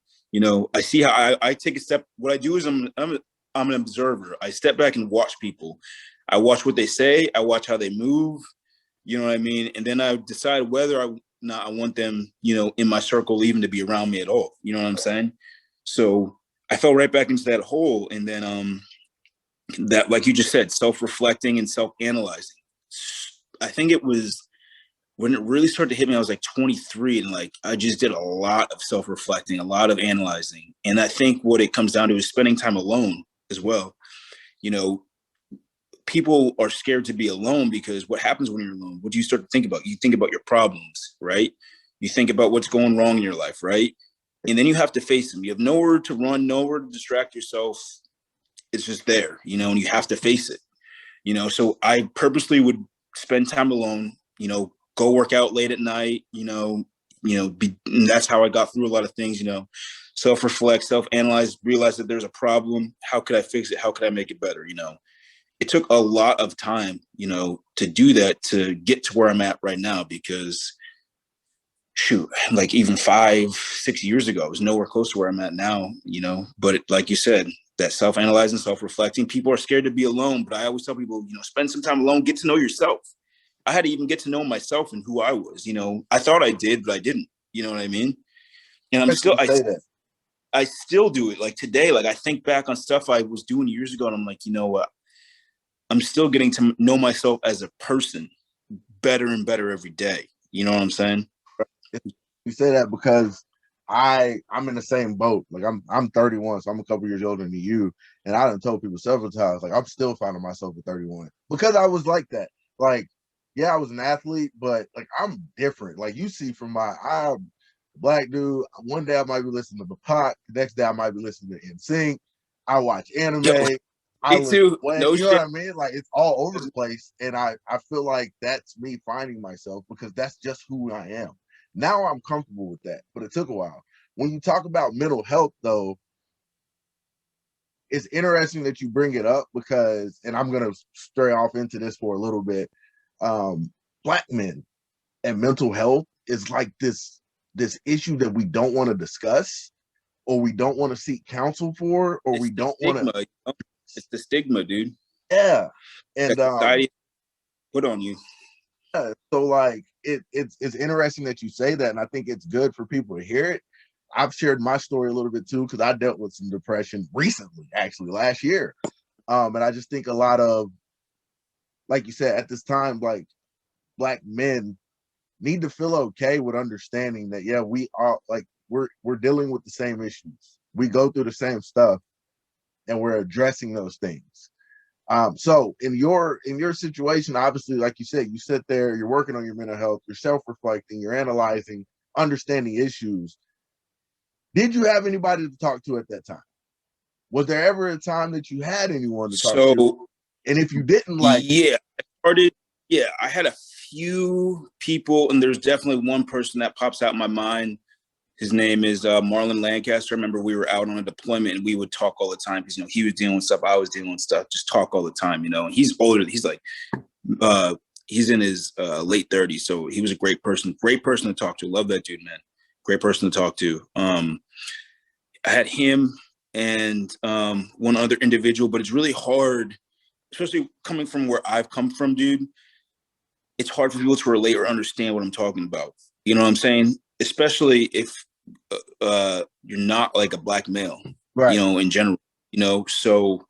I see how I take a step. What I do is I'm an observer. I step back and watch people. I watch what they say. I watch how they move. You know what I mean? And then I decide whether I want them, in my circle, even to be around me at all. You know what I'm saying? So I fell right back into that hole. And then that, like you just said, self-reflecting and self-analyzing. I think it was when it really started to hit me, I was like 23, and like I just did a lot of self-reflecting, a lot of analyzing. And I think what it comes down to is spending time alone as well. People are scared to be alone because what happens when you're alone? What do you start to think about? You think about your problems, right? You think about what's going wrong in your life, right? And then you have to face them. You have nowhere to run, nowhere to distract yourself. It's just there, and you have to face it. So I purposely would spend time alone, go work out late at night, and that's how I got through a lot of things, self-reflect, self-analyze, realize that there's a problem. How could I fix it? How could I make it better? It took a lot of time, to do that, to get to where I'm at right now, because shoot, like even 5-6 years ago, I was nowhere close to where I'm at now, but like you said, that self-analyzing, self-reflecting, people are scared to be alone. But I always tell people, spend some time alone, get to know yourself. I had to even get to know myself and who I was, I thought I did, but I didn't, you know what I mean? And I still do it. Like today, like I think back on stuff I was doing years ago, and I'm like, you know what? I'm still getting to know myself as a person better and better every day. You know what I'm saying? You say that because I'm in the same boat. Like I'm 31, so I'm a couple years older than you. And I done told people several times, like I'm still finding myself at 31 because I was like that. Like, yeah, I was an athlete, but like I'm different. Like you see from I'm black dude. One day I might be listening to Pac. The next day I might be listening to NSYNC. I watch anime. Me too. No you know shit. what I mean? Like it's all over the place. And I feel like that's me finding myself because that's just who I am. Now I'm comfortable with that, but it took a while. When you talk about mental health, though, it's interesting that you bring it up because, and I'm going to stray off into this for a little bit. Black men and mental health is like this issue that we don't want to discuss, or we don't want to seek counsel for, or we don't want to. It's the stigma, dude. Yeah, and society put on you. Yeah, so like it's interesting that you say that, and I think it's good for people to hear it. I've shared my story a little bit too because I dealt with some depression recently, actually last year, and I just think a lot of, like you said, at this time, like Black men need to feel okay with understanding that we are like we're dealing with the same issues, we go through the same stuff, and we're addressing those things. So in your situation, obviously, like you said, you sit there, you're working on your mental health, you're self-reflecting, you're analyzing, understanding issues. Did you have anybody to talk to at that time? Was there ever a time that you had anyone to talk to? And if you didn't, like, I had a few people, and there's definitely one person that pops out in my mind. His name is Marlon Lancaster. I remember we were out on a deployment and we would talk all the time because, he was dealing with stuff, I was dealing with stuff, just talk all the time, and he's older. He's like, he's in his late 30s. So he was a great person to talk to. Love that dude, man. Great person to talk to. I had him and one other individual, but it's really hard, especially coming from where I've come from, dude. It's hard for people to relate or understand what I'm talking about. You know what I'm saying? Especially if you're not like a Black male, right, in general, so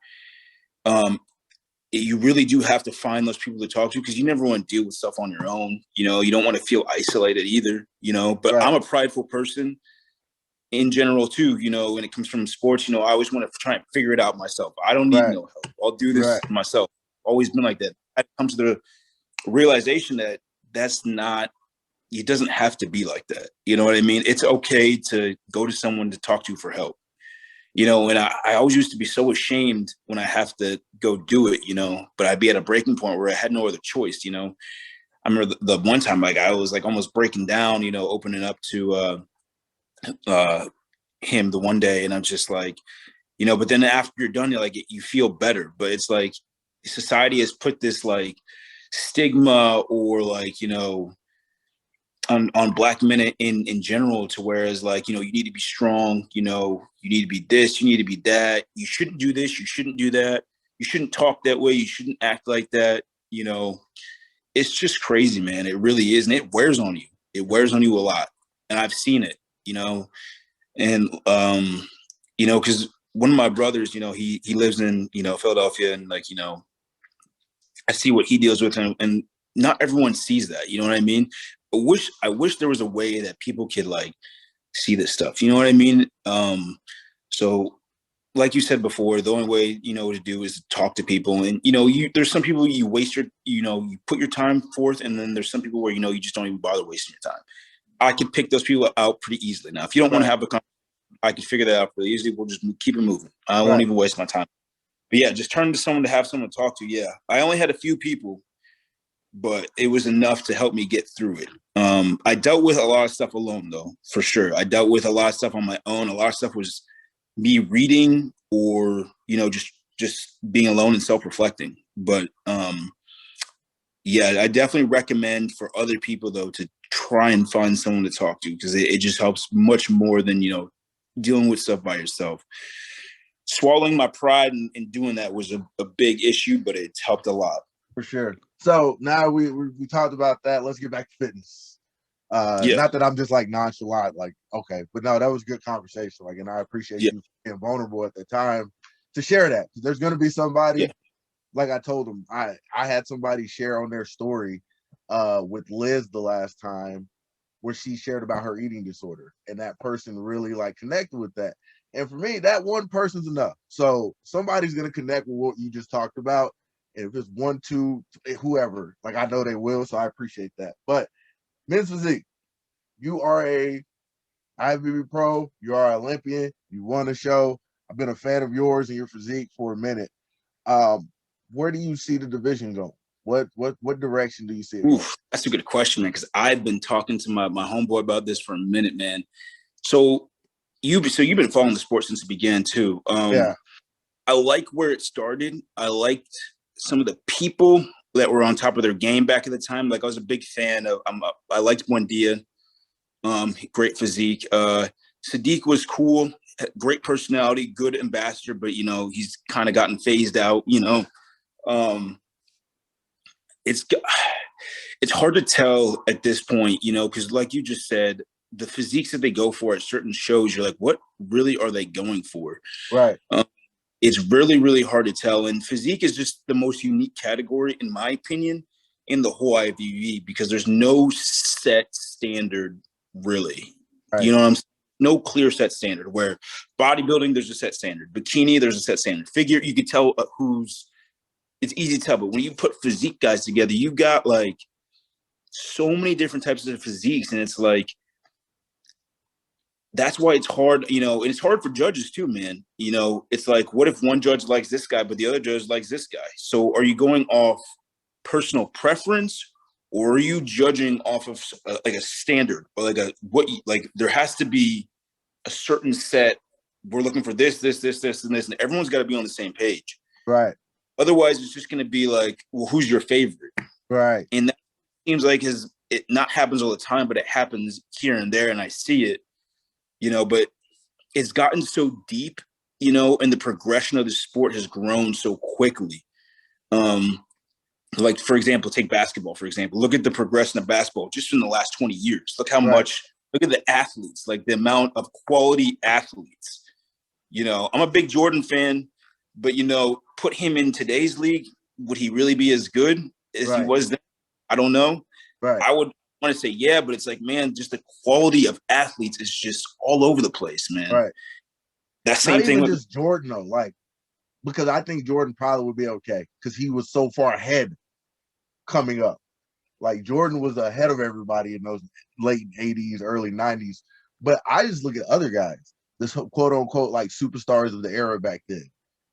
you really do have to find those people to talk to because you never want to deal with stuff on your own. You don't want to feel isolated either, but right. I'm a prideful person in general too, when it comes from sports, I always want to try and figure it out myself. I don't need no help. I'll do this myself. Always been like that. I come to the realization that that's not, it doesn't have to be like that. You know what I mean? It's okay to go to someone to talk to for help, and I always used to be so ashamed when I have to go do it, but I'd be at a breaking point where I had no other choice. I remember the one time, like I was like almost breaking down, opening up to him the one day, and I'm just like, you know, but then after you're done, you're like, you feel better. But it's like society has put this like stigma or like, you know, on black men in general, to whereas like, you know, you need to be strong, you know, you need to be this, you need to be that, you shouldn't do this, you shouldn't do that, you shouldn't talk that way, you shouldn't act like that, you know. It's just crazy, man. It really is. And it wears on you. It wears on you a lot. And I've seen it, you know. And you know, because one of my brothers, you know, he lives in, you know, Philadelphia, and like, you know, I see what he deals with, and not everyone sees that, you know what I mean? I wish there was a way that people could like see this stuff, you know what I mean? So like you said before, the only way, you know, to do is talk to people. And, you know, there's some people you waste your, you know, you put your time forth, and then there's some people where, you know, you just don't even bother wasting your time. I could pick those people out pretty easily. Now, if you don't want to have a conversation, I could figure that out pretty easily. We'll just keep it moving. I won't even waste my time. But yeah, just turn to someone to have someone to talk to. Yeah. I only had a few people, but it was enough to help me get through it. I dealt with a lot of stuff alone, though, for sure. I dealt with a lot of stuff on my own. A lot of stuff was me reading, or, you know, just being alone and self-reflecting. But yeah, I definitely recommend for other people, though, to try and find someone to talk to, because it just helps much more than, you know, dealing with stuff by yourself. Swallowing my pride and doing that was a big issue, but it's helped a lot. For sure. So now we talked about that. Let's get back to fitness. Not that I'm just like nonchalant, like, okay, but no, that was good conversation. Like, and I appreciate you being vulnerable at the time to share that. Because there's going to be somebody, like I told them, I had somebody share on their story with Liz the last time, where she shared about her eating disorder, and that person really like connected with that. And for me, that one person's enough. So somebody's going to connect with what you just talked about. And if it's 1, 2, whoever, like, I know they will. So I appreciate that. But men's physique, you are a IFBB pro, you are an Olympian, you won a show. I've been a fan of yours and your physique for a minute. Where do you see the division going? What direction do you see it going? That's a good question, man, because I've been talking to my homeboy about this for a minute, man. So you've been following the sport since it began too. Yeah. I like where it started. I liked some of the people that were on top of their game back at the time. Like, I was a big fan of, I liked Buendia, great physique. Sadiq was cool, great personality, good ambassador, but, you know, he's kind of gotten phased out, you know. It's hard to tell at this point, you know, because like you just said, the physiques that they go for at certain shows, you're like, what really are they going for? Right. It's really, really hard to tell. And physique is just the most unique category, in my opinion, in the whole IFBB, because there's no set standard, really. Right. You know what I'm saying? No clear set standard, where bodybuilding, there's a set standard. Bikini, there's a set standard. Figure, you could tell it's easy to tell. But when you put physique guys together, you got like so many different types of physiques. And it's like, that's why it's hard, you know, and it's hard for judges too, man. You know, it's like, what if one judge likes this guy, but the other judge likes this guy? So are you going off personal preference, or are you judging off of like a standard, or like there has to be a certain set? We're looking for this, and this, and everyone's got to be on the same page. Right. Otherwise, it's just going to be like, well, who's your favorite? Right. And that seems like it not happens all the time, but it happens here and there, and I see it. You know, but it's gotten so deep, you know, and the progression of the sport has grown so quickly. Like, for example, take basketball, for example. Look at the progression of basketball just in the last 20 years. Look how much, look at the athletes, like the amount of quality athletes. You know, I'm a big Jordan fan, but, you know, put him in today's league, would he really be as good as he was then? I don't know. Right. I would want to say, yeah, but it's like, man, just the quality of athletes is just all over the place, man. Right. That same thing with just Jordan, though, like, because I think Jordan probably would be okay because he was so far ahead coming up. Like, Jordan was ahead of everybody in those late 80s, early 90s. But I just look at other guys, this quote unquote like superstars of the era back then.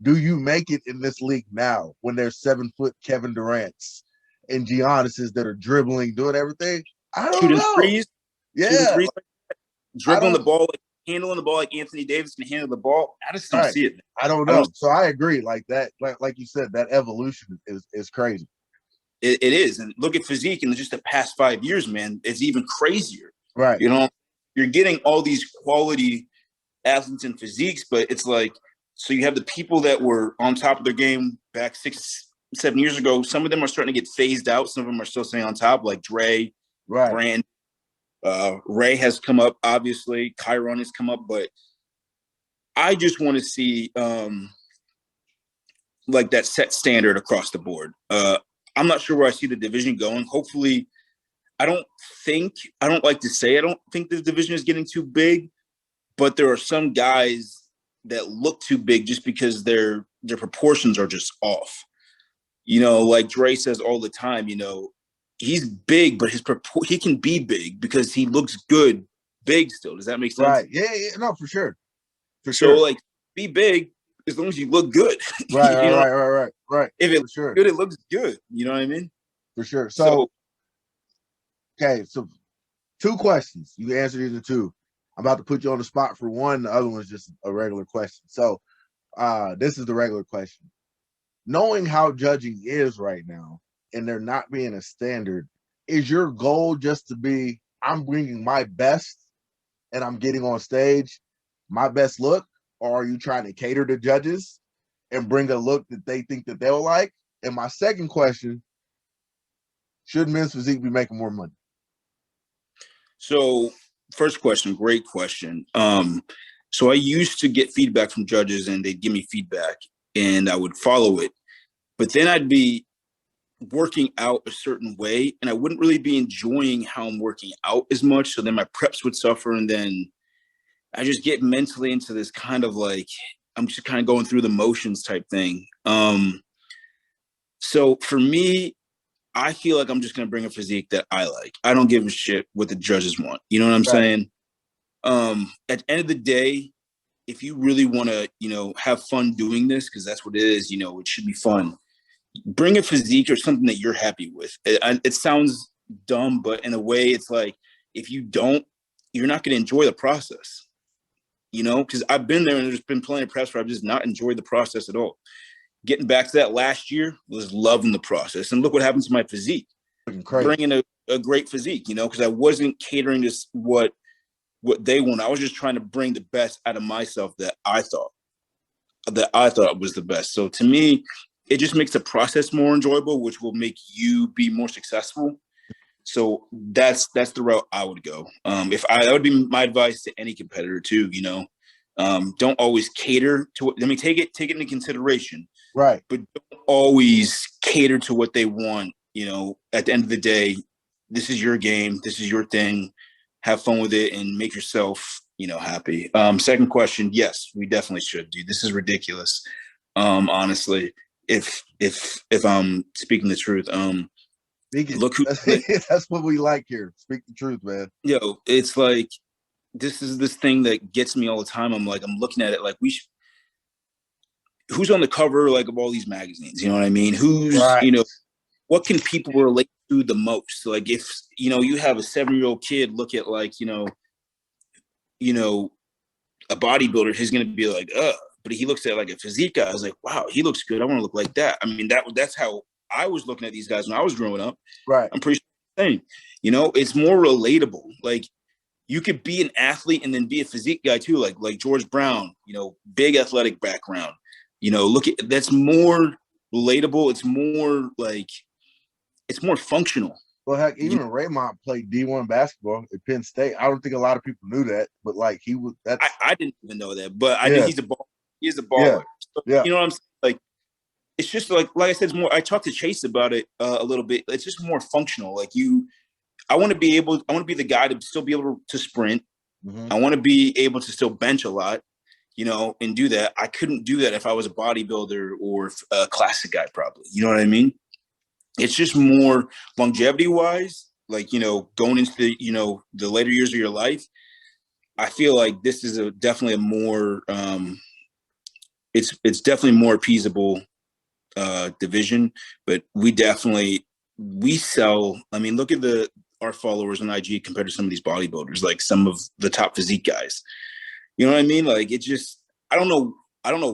Do you make it in this league now when there's 7-foot Kevin Durant's and Giannis's that are dribbling, doing everything? I don't know. Threes, yeah. dribbling the ball, like, handling the ball like Anthony Davis can handle the ball. I just don't see it. I don't know. So I agree. Like that, like you said, that evolution is crazy. It is. And look at physique in just the past 5 years, man. It's even crazier. Right. You know, you're getting all these quality athletes and physiques, but it's like, so you have the people that were on top of their game back 6, 7 years ago. Some of them are starting to get phased out. Some of them are still staying on top, like Dre, right. Brand. Ray has come up, obviously. Chiron has come up, but I just want to see like that set standard across the board. I'm not sure where I see the division going. Hopefully, I don't like to say I don't think the division is getting too big, but there are some guys that look too big just because their proportions are just off. You know, like Dre says all the time, you know, he's big, but he can be big because he looks good big still. Does that make sense? Right. Yeah, no, for sure. So, like, be big as long as you look good. Right, you know? right. If it looks good, it looks good. You know what I mean? For sure. So okay, so 2 questions. You answered either 2. I'm about to put you on the spot for one. The other one's just a regular question. So this is the regular question. Knowing how judging is right now and there not being a standard, is your goal just to be, I'm bringing my best and I'm getting on stage, my best look? Or are you trying to cater to judges and bring a look that they think that they'll like? And my second question, should men's physique be making more money? So first question, great question. So I used to get feedback from judges and they'd give me feedback and I would follow it. But then I'd be working out a certain way and I wouldn't really be enjoying how I'm working out as much. So then my preps would suffer and then I just get mentally into this kind of like, I'm just kind of going through the motions type thing. So for me, I feel like I'm just going to bring a physique that I like. I don't give a shit what the judges want. You know what I'm saying? At the end of the day, if you really want to, you know, have fun doing this, because that's what it is, you know, it should be fun. Bring a physique or something that you're happy with. It sounds dumb, but in a way, it's like, if you don't, you're not going to enjoy the process. You know, because I've been there and there's been plenty of preps where I've just not enjoyed the process at all. Getting back to that last year was loving the process. And look what happened to my physique. Bringing a great physique, you know, because I wasn't catering to what they want. I was just trying to bring the best out of myself that I thought was the best. So to me, it just makes the process more enjoyable, which will make you be more successful. So that's the route I would go. That would be my advice to any competitor too, you know. Don't always cater to what, take it into consideration. Right. But don't always cater to what they want. You know, at the end of the day, this is your game. This is your thing. Have fun with it and make yourself, you know, happy. Second question. Yes, we definitely should, dude. This is ridiculous. Honestly, if I'm speaking the truth, look who that's what we like here. Speak the truth, man. Yo, it's like, this is this thing that gets me all the time. I'm looking at it like who's on the cover like of all these magazines? You know what I mean? Who's right. You know, what can people relate to the most? Like if, you know, you have a 7-year-old kid look at like, you know, a bodybuilder, he's going to be like, but he looks at like a physique guy. I was like, wow, he looks good. I want to look like that. I mean, that's how I was looking at these guys when I was growing up. Right. I'm pretty sure, you know, it's more relatable. Like, you could be an athlete and then be a physique guy too, like George Brown, you know, big athletic background. You know, that's more relatable. It's more like, it's more functional. Well, heck, even Raymond played D1 basketball at Penn State. I don't think a lot of people knew that, but like he was. I didn't even know that, but I knew he's a baller. He's a baller. Yeah. You know what I'm saying? Like, it's just like I said, it's more. I talked to Chase about it a little bit. It's just more functional. Like I want to be the guy to still be able to sprint. Mm-hmm. I want to be able to still bench a lot, you know, and do that. I couldn't do that if I was a bodybuilder or a classic guy, probably. You know what I mean? It's just more longevity wise, like, you know, going into the, you know, the later years of your life. I feel like this is definitely a more, it's definitely more appeasable division, but we sell. I mean, look at our followers on IG compared to some of these bodybuilders, like some of the top physique guys. You know what I mean? Like, it just, I don't know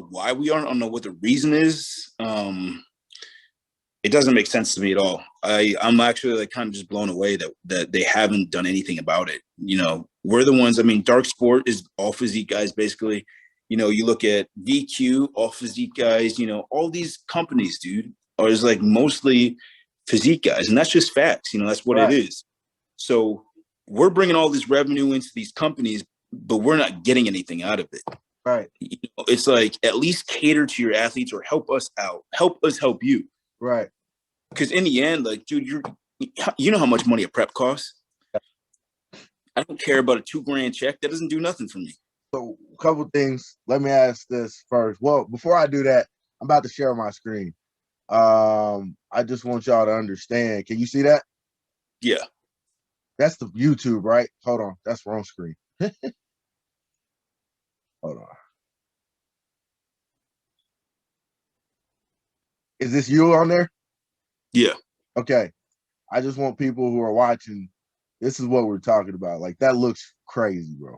why we aren't. I don't know what the reason is. It doesn't make sense to me at all. I'm actually like kind of just blown away that they haven't done anything about it. You know, we're the ones. I mean, Dark Sport is all physique guys, basically. You know, you look at VQ, all physique guys. You know, all these companies, dude, are just like mostly physique guys, and that's just facts. You know, that's what it is. So we're bringing all this revenue into these companies, but we're not getting anything out of it. Right. You know, it's like, at least cater to your athletes or help us out. Help us help you. Right. Because in the end, like, dude, you know how much money a prep costs. I don't care about a $2,000 check. That doesn't do nothing for me. So a couple things. Let me ask this first. Well, before I do that, I'm about to share my screen. I just want y'all to understand. Can you see that? Yeah. That's the YouTube, right? Hold on. That's wrong screen. Hold on. Is this you on there? Yeah. Okay. I just want people who are watching, this is what we're talking about. Like, that looks crazy, bro.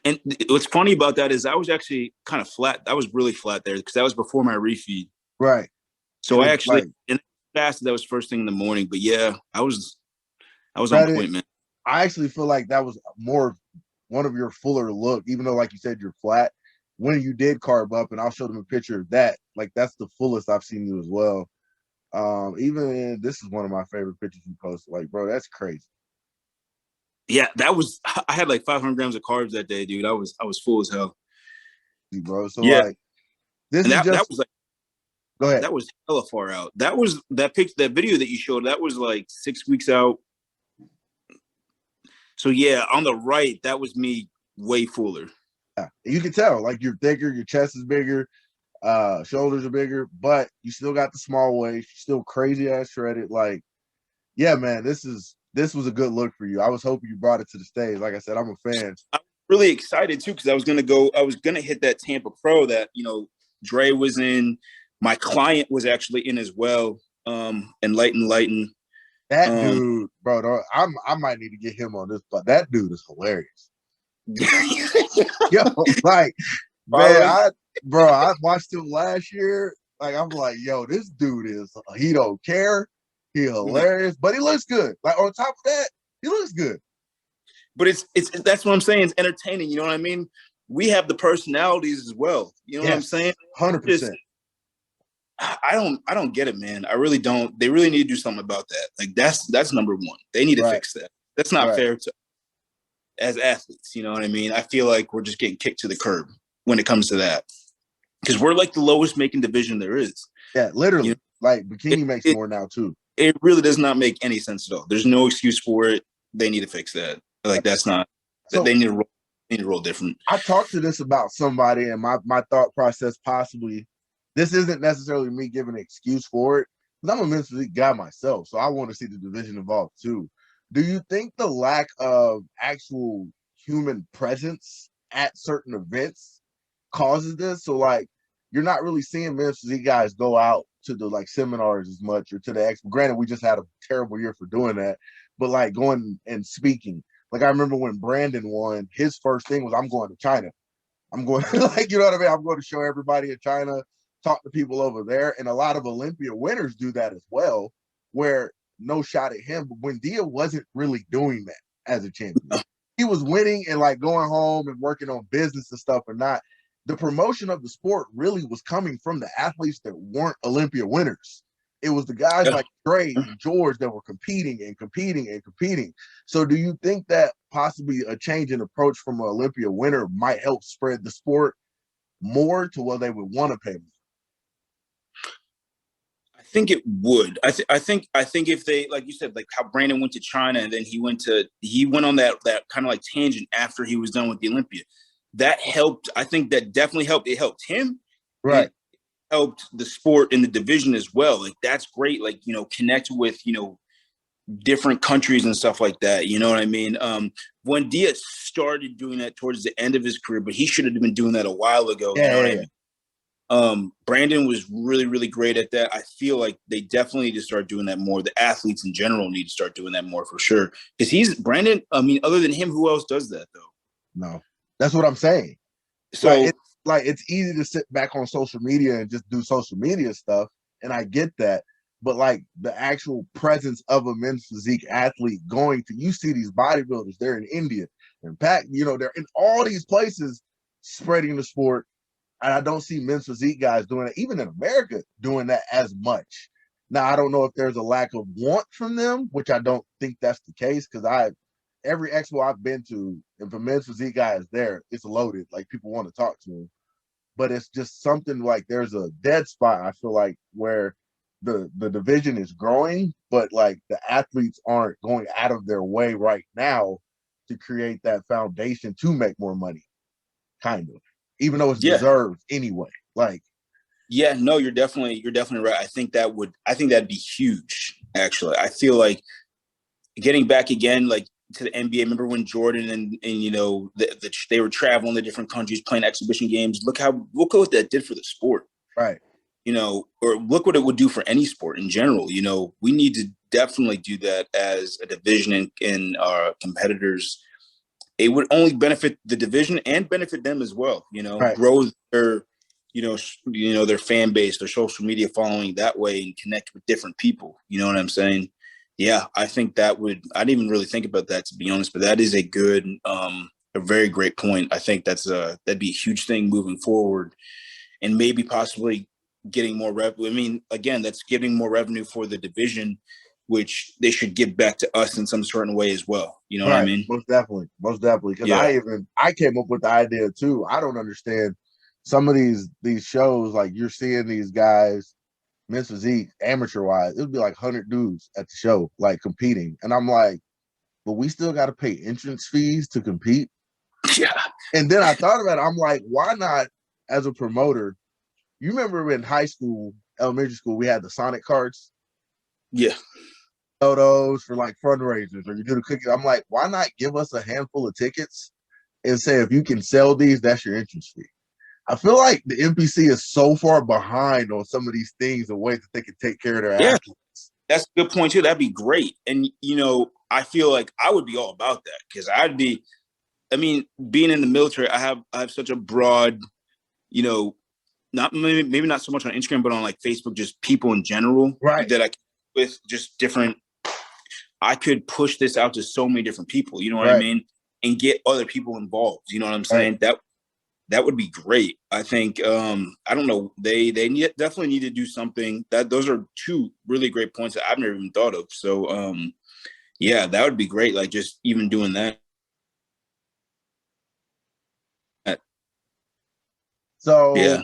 And what's funny about that is I was actually kind of flat. I was really flat there because that was before my refeed. Right. So I actually, and fasted, that was first thing in the morning. But yeah, I was on point, man. I actually feel like that was more one of your fuller look, even though, like you said, you're flat. When you did carb up, and I'll show them a picture of that, like, that's the fullest I've seen you as well. Even this is one of my favorite pictures you posted. Like, bro, that's crazy. Yeah, I had like 500 grams of carbs that day, dude. I was full as hell, bro. So yeah, like, this and is just. That was like, go ahead. That was hella far out. That video that you showed. That was like 6 weeks out. So yeah, on the right, that was me way fuller. Yeah, you can tell, like, you're thicker, your chest is bigger, shoulders are bigger, but you still got the small waist, you're still crazy ass shredded. Like, yeah, man, this was a good look for you. I was hoping you brought it to the stage. Like I said, I'm a fan. I'm really excited too, because I was gonna hit that Tampa Pro that, you know, Dre was in. My client was actually in as well. Enlighten. That dude, bro, I might need to get him on this, but that dude is hilarious. Yo, like, man, I watched him last year. Like, I'm like, yo, this dude he don't care. He hilarious, but he looks good. Like, on top of that, he looks good. But it's that's what I'm saying. It's entertaining. You know what I mean? We have the personalities as well. You know what I'm saying? 100%. I don't get it, man. I really don't. They really need to do something about that. Like, that's number one. They need to fix that. That's not fair to as athletes. You know what I mean? I feel like we're just getting kicked to the curb when it comes to that, because we're like the lowest making division there is. Yeah, literally. You know? Like, bikini makes more now too. It really does not make any sense at all. There's no excuse for it. They need to fix that. Like, that's not. So, they need to roll different. I talked to this about somebody, and my thought process possibly. This isn't necessarily me giving an excuse for it, because I'm a men's physique guy myself, so I want to see the division evolve too. Do you think the lack of actual human presence at certain events causes this? So, like, you're not really seeing men's physique guys go out to the, like, seminars as much, or to the expo. Granted, we just had a terrible year for doing that, but like going and speaking. Like, I remember when Brandon won, his first thing was, I'm going to China. I'm going, like, you know what I mean? I'm going to show everybody in China, talk to people over there. And a lot of Olympia winners do that as well, where no shot at him, but Buendia wasn't really doing that as a champion. He was winning and, like, going home and working on business and stuff, and not. The promotion of the sport really was coming from the athletes that weren't Olympia winners. It was the guys like Dre and George that were competing. So do you think that possibly a change in approach from an Olympia winner might help spread the sport more to where they would want to pay more? I think it would. I think if they, like you said, like how Brandon went to China and then he went on that kind of like tangent after he was done with the Olympia. That helped. I think that definitely helped. It helped him. Right. It helped the sport in the division as well. Like, that's great. Like, you know, connect with, you know, different countries and stuff like that. You know what I mean? Buendia started doing that towards the end of his career, but he should have been doing that a while ago. Yeah, you know what I mean? Brandon was really, really great at that. I feel like they definitely need to start doing that more. The athletes in general need to start doing that more for sure. Because Brandon, I mean, other than him, who else does that though? No, that's what I'm saying. So It's easy to sit back on social media and just do social media stuff, and I get that. But like the actual presence of a men's physique athlete going to, you see these bodybuilders, they're in India and they're in all these places spreading the sport. And I don't see men's physique guys doing it, even in America, doing that as much. Now, I don't know if there's a lack of want from them, which I don't think that's the case, because every expo I've been to, if a men's physique guy is there, it's loaded. Like, people want to talk to him. But it's just something like there's a dead spot, I feel like, where the division is growing, but like the athletes aren't going out of their way right now to create that foundation to make more money, kind of, even though it's deserved anyway. Like, yeah, no, you're definitely right. I think that'd be huge. Actually, I feel like getting back again, like to the NBA. Remember when Jordan and they were traveling to different countries playing exhibition games. Look what that did for the sport. Right. Or look what it would do for any sport in general. We need to definitely do that as a division in our competitors. It would only benefit the division and benefit them as well. Right. Grow their, their fan base, their social media following that way, and connect with different people. You know what I'm saying? Yeah, I think I didn't even really think about that, to be honest, but that is a very great point. I think that'd be a huge thing moving forward, and maybe possibly getting more revenue. I mean, again, that's getting more revenue for the division, which they should give back to us in some certain way as well. You know what I mean? Most definitely. Because I came up with the idea too. I don't understand some of these shows. Like, you're seeing these guys, men's physique, amateur wise, it would be like 100 dudes at the show, like, competing, and I'm like, but we still got to pay entrance fees to compete. Yeah. And then I thought about it. I'm like, why not, as a promoter? You remember in high school, elementary school, we had the Sonic cards. Yeah. Those for like fundraisers, or you do the cookies. I'm like, why not give us a handful of tickets and say, if you can sell these, that's your entrance fee? I feel like the NPC is so far behind on some of these things, the way that they can take care of their athletes. That's a good point too. That'd be great. And I feel like I would be all about that, because being in the military, I have such a broad, not maybe not so much on Instagram, but on like Facebook, just people in general, right? That I with just different. I could push this out to so many different people. You know what I mean? And get other people involved. You know what I'm saying? Right. That would be great. I think. I don't know. They definitely need to do something. Those are two really great points that I've never even thought of. So yeah, that would be great. Like, just even doing that. So yeah.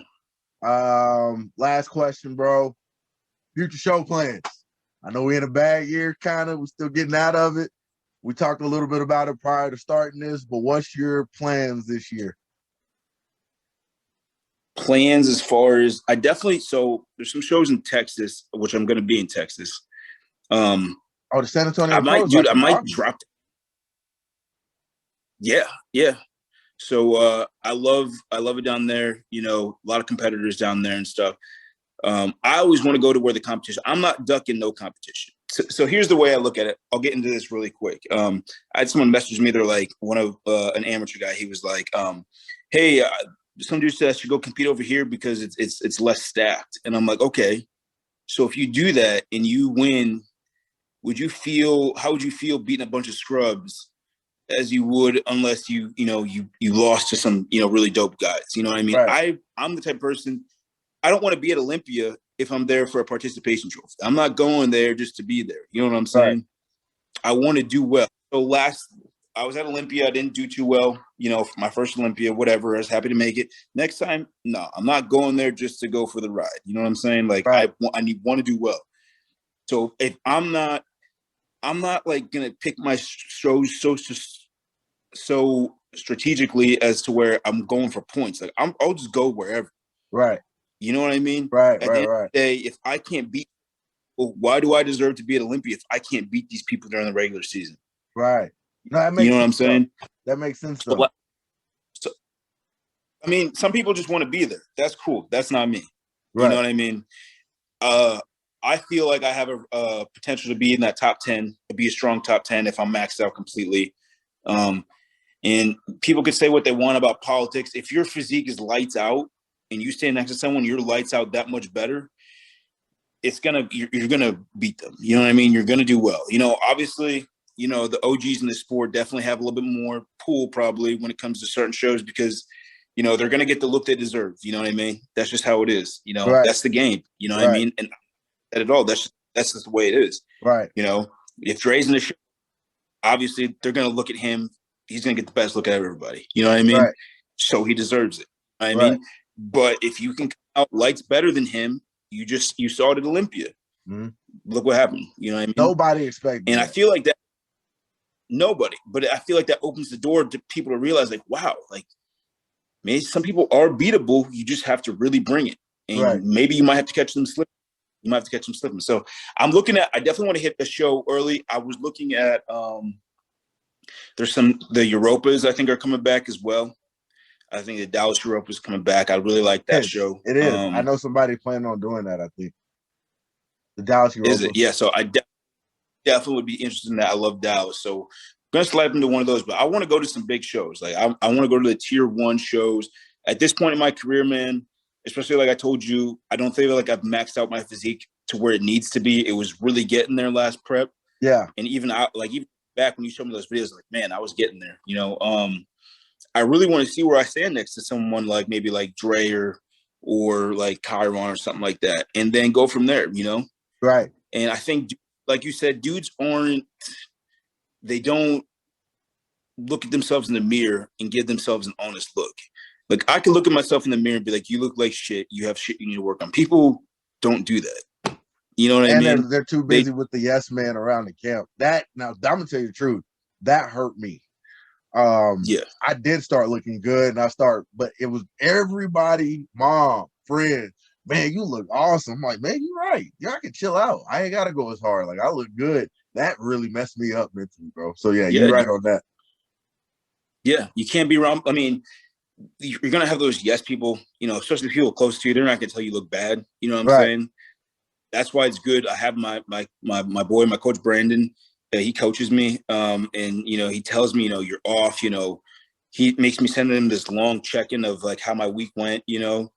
Last question, bro. Future show plans. I know we're in a bad year, kind of. We're still getting out of it. We talked a little bit about it prior to starting this, but what's your plans this year? Plans as far as so there's some shows in Texas, which I'm going to be in Texas. The San Antonio I might drop. Yeah. So I love it down there. A lot of competitors down there and stuff. I always want to go to where the competition. I'm not ducking no competition. So here's the way I look at it. I'll get into this really quick. I had someone message me. They're like, one of an amateur guy. He was like, "Hey, some dude said I should go compete over here because it's less stacked." And I'm like, okay. So if you do that and you win, how would you feel beating a bunch of scrubs as you would unless you lost to some really dope guys? You know what I mean? Right. I'm the type of person, I don't want to be at Olympia if I'm there for a participation trophy. I'm not going there just to be there. You know what I'm saying? Right. I want to do well. So I was at Olympia. I didn't do too well, for my first Olympia, whatever. I was happy to make it. Next time, no, I'm not going there just to go for the ride. You know what I'm saying? Like, right. I want to do well. So if I'm not like going to pick my shows so strategically as to where I'm going for points. Like, I'll just go wherever. Right. You know what I mean? Right. At the end of the day, if I can't beat, why do I deserve to be at Olympia if I can't beat these people during the regular season? Right. No, that makes what I'm saying? That makes sense, though. I mean, some people just want to be there. That's cool. That's not me. You know Right. what I mean? I feel like I have a potential to be in that top 10, to be a strong top 10 if I'm maxed out completely. And people could say what they want about politics. If your physique is lights out and you stand next to someone, you're lights out that much better, you're gonna beat them. You know what I mean? You're gonna do well. You know, obviously, you know, the OGs in the sport definitely have a little bit more pull probably when it comes to certain shows because, you know, they're gonna get the look they deserve. You know what I mean? That's just how it is. You know, Right. that's the game. You know what I Right. mean? And at all, that's just the way it is. Right. You know, if Dre's in the show, obviously they're gonna look at him. He's gonna get the best look at everybody. You know what I mean? Right. So he deserves it. You know what I Right. mean? But if you can come out lights better than him, you saw it at Olympia. Mm-hmm. Look what happened. You know what I mean? Nobody expected And that. I feel like that nobody, but I feel like that opens the door to people to realize, like, wow, like maybe some people are beatable. You just have to really bring it. And Right. maybe you might have to catch them slipping. You might have to catch them slipping. So I definitely want to hit the show early. I was looking at there's the Europas, I think, are coming back as well. I think the Dallas Europa is coming back. I really like that show. It is. I know somebody planning on doing that, I think. The Dallas Europa. Is it? Yeah, so I definitely would be interested in that. I love Dallas. So I'm going to slap into one of those, but I want to go to some big shows. Like I want to go to the tier 1 shows. At this point in my career, man, especially like I told you, I don't feel like I've maxed out my physique to where it needs to be. It was really getting there last prep. Yeah. And even back when you showed me those videos, like, man, I was getting there, you know. I really want to see where I stand next to someone like maybe like Dre or like Chiron or something like that, and then go from there, you know? Right. And I think, like you said, dudes they don't look at themselves in the mirror and give themselves an honest look. Like I can look at myself in the mirror and be like, you look like shit. You have shit you need to work on. People don't do that. You know what I mean? They're too busy with the yes man around the camp. Now I'm gonna tell you the truth. That hurt me. Yeah, I did start looking good, but it was everybody, mom, friends. Man, you look awesome. I'm like, man, you're right. Yeah, I can chill out. I ain't gotta go as hard. Like I look good. That really messed me up mentally, bro. So yeah, you're right on that. Yeah, you can't be wrong. I mean, you're gonna have those yes people, you know, especially people close to you. They're not gonna tell you look bad. You know what I'm saying? That's why it's good. I have my boy, my coach Brandon. He coaches me, and you know, he tells me, you know, you're off. You know, he makes me send him this long check-in of like how my week went. You know,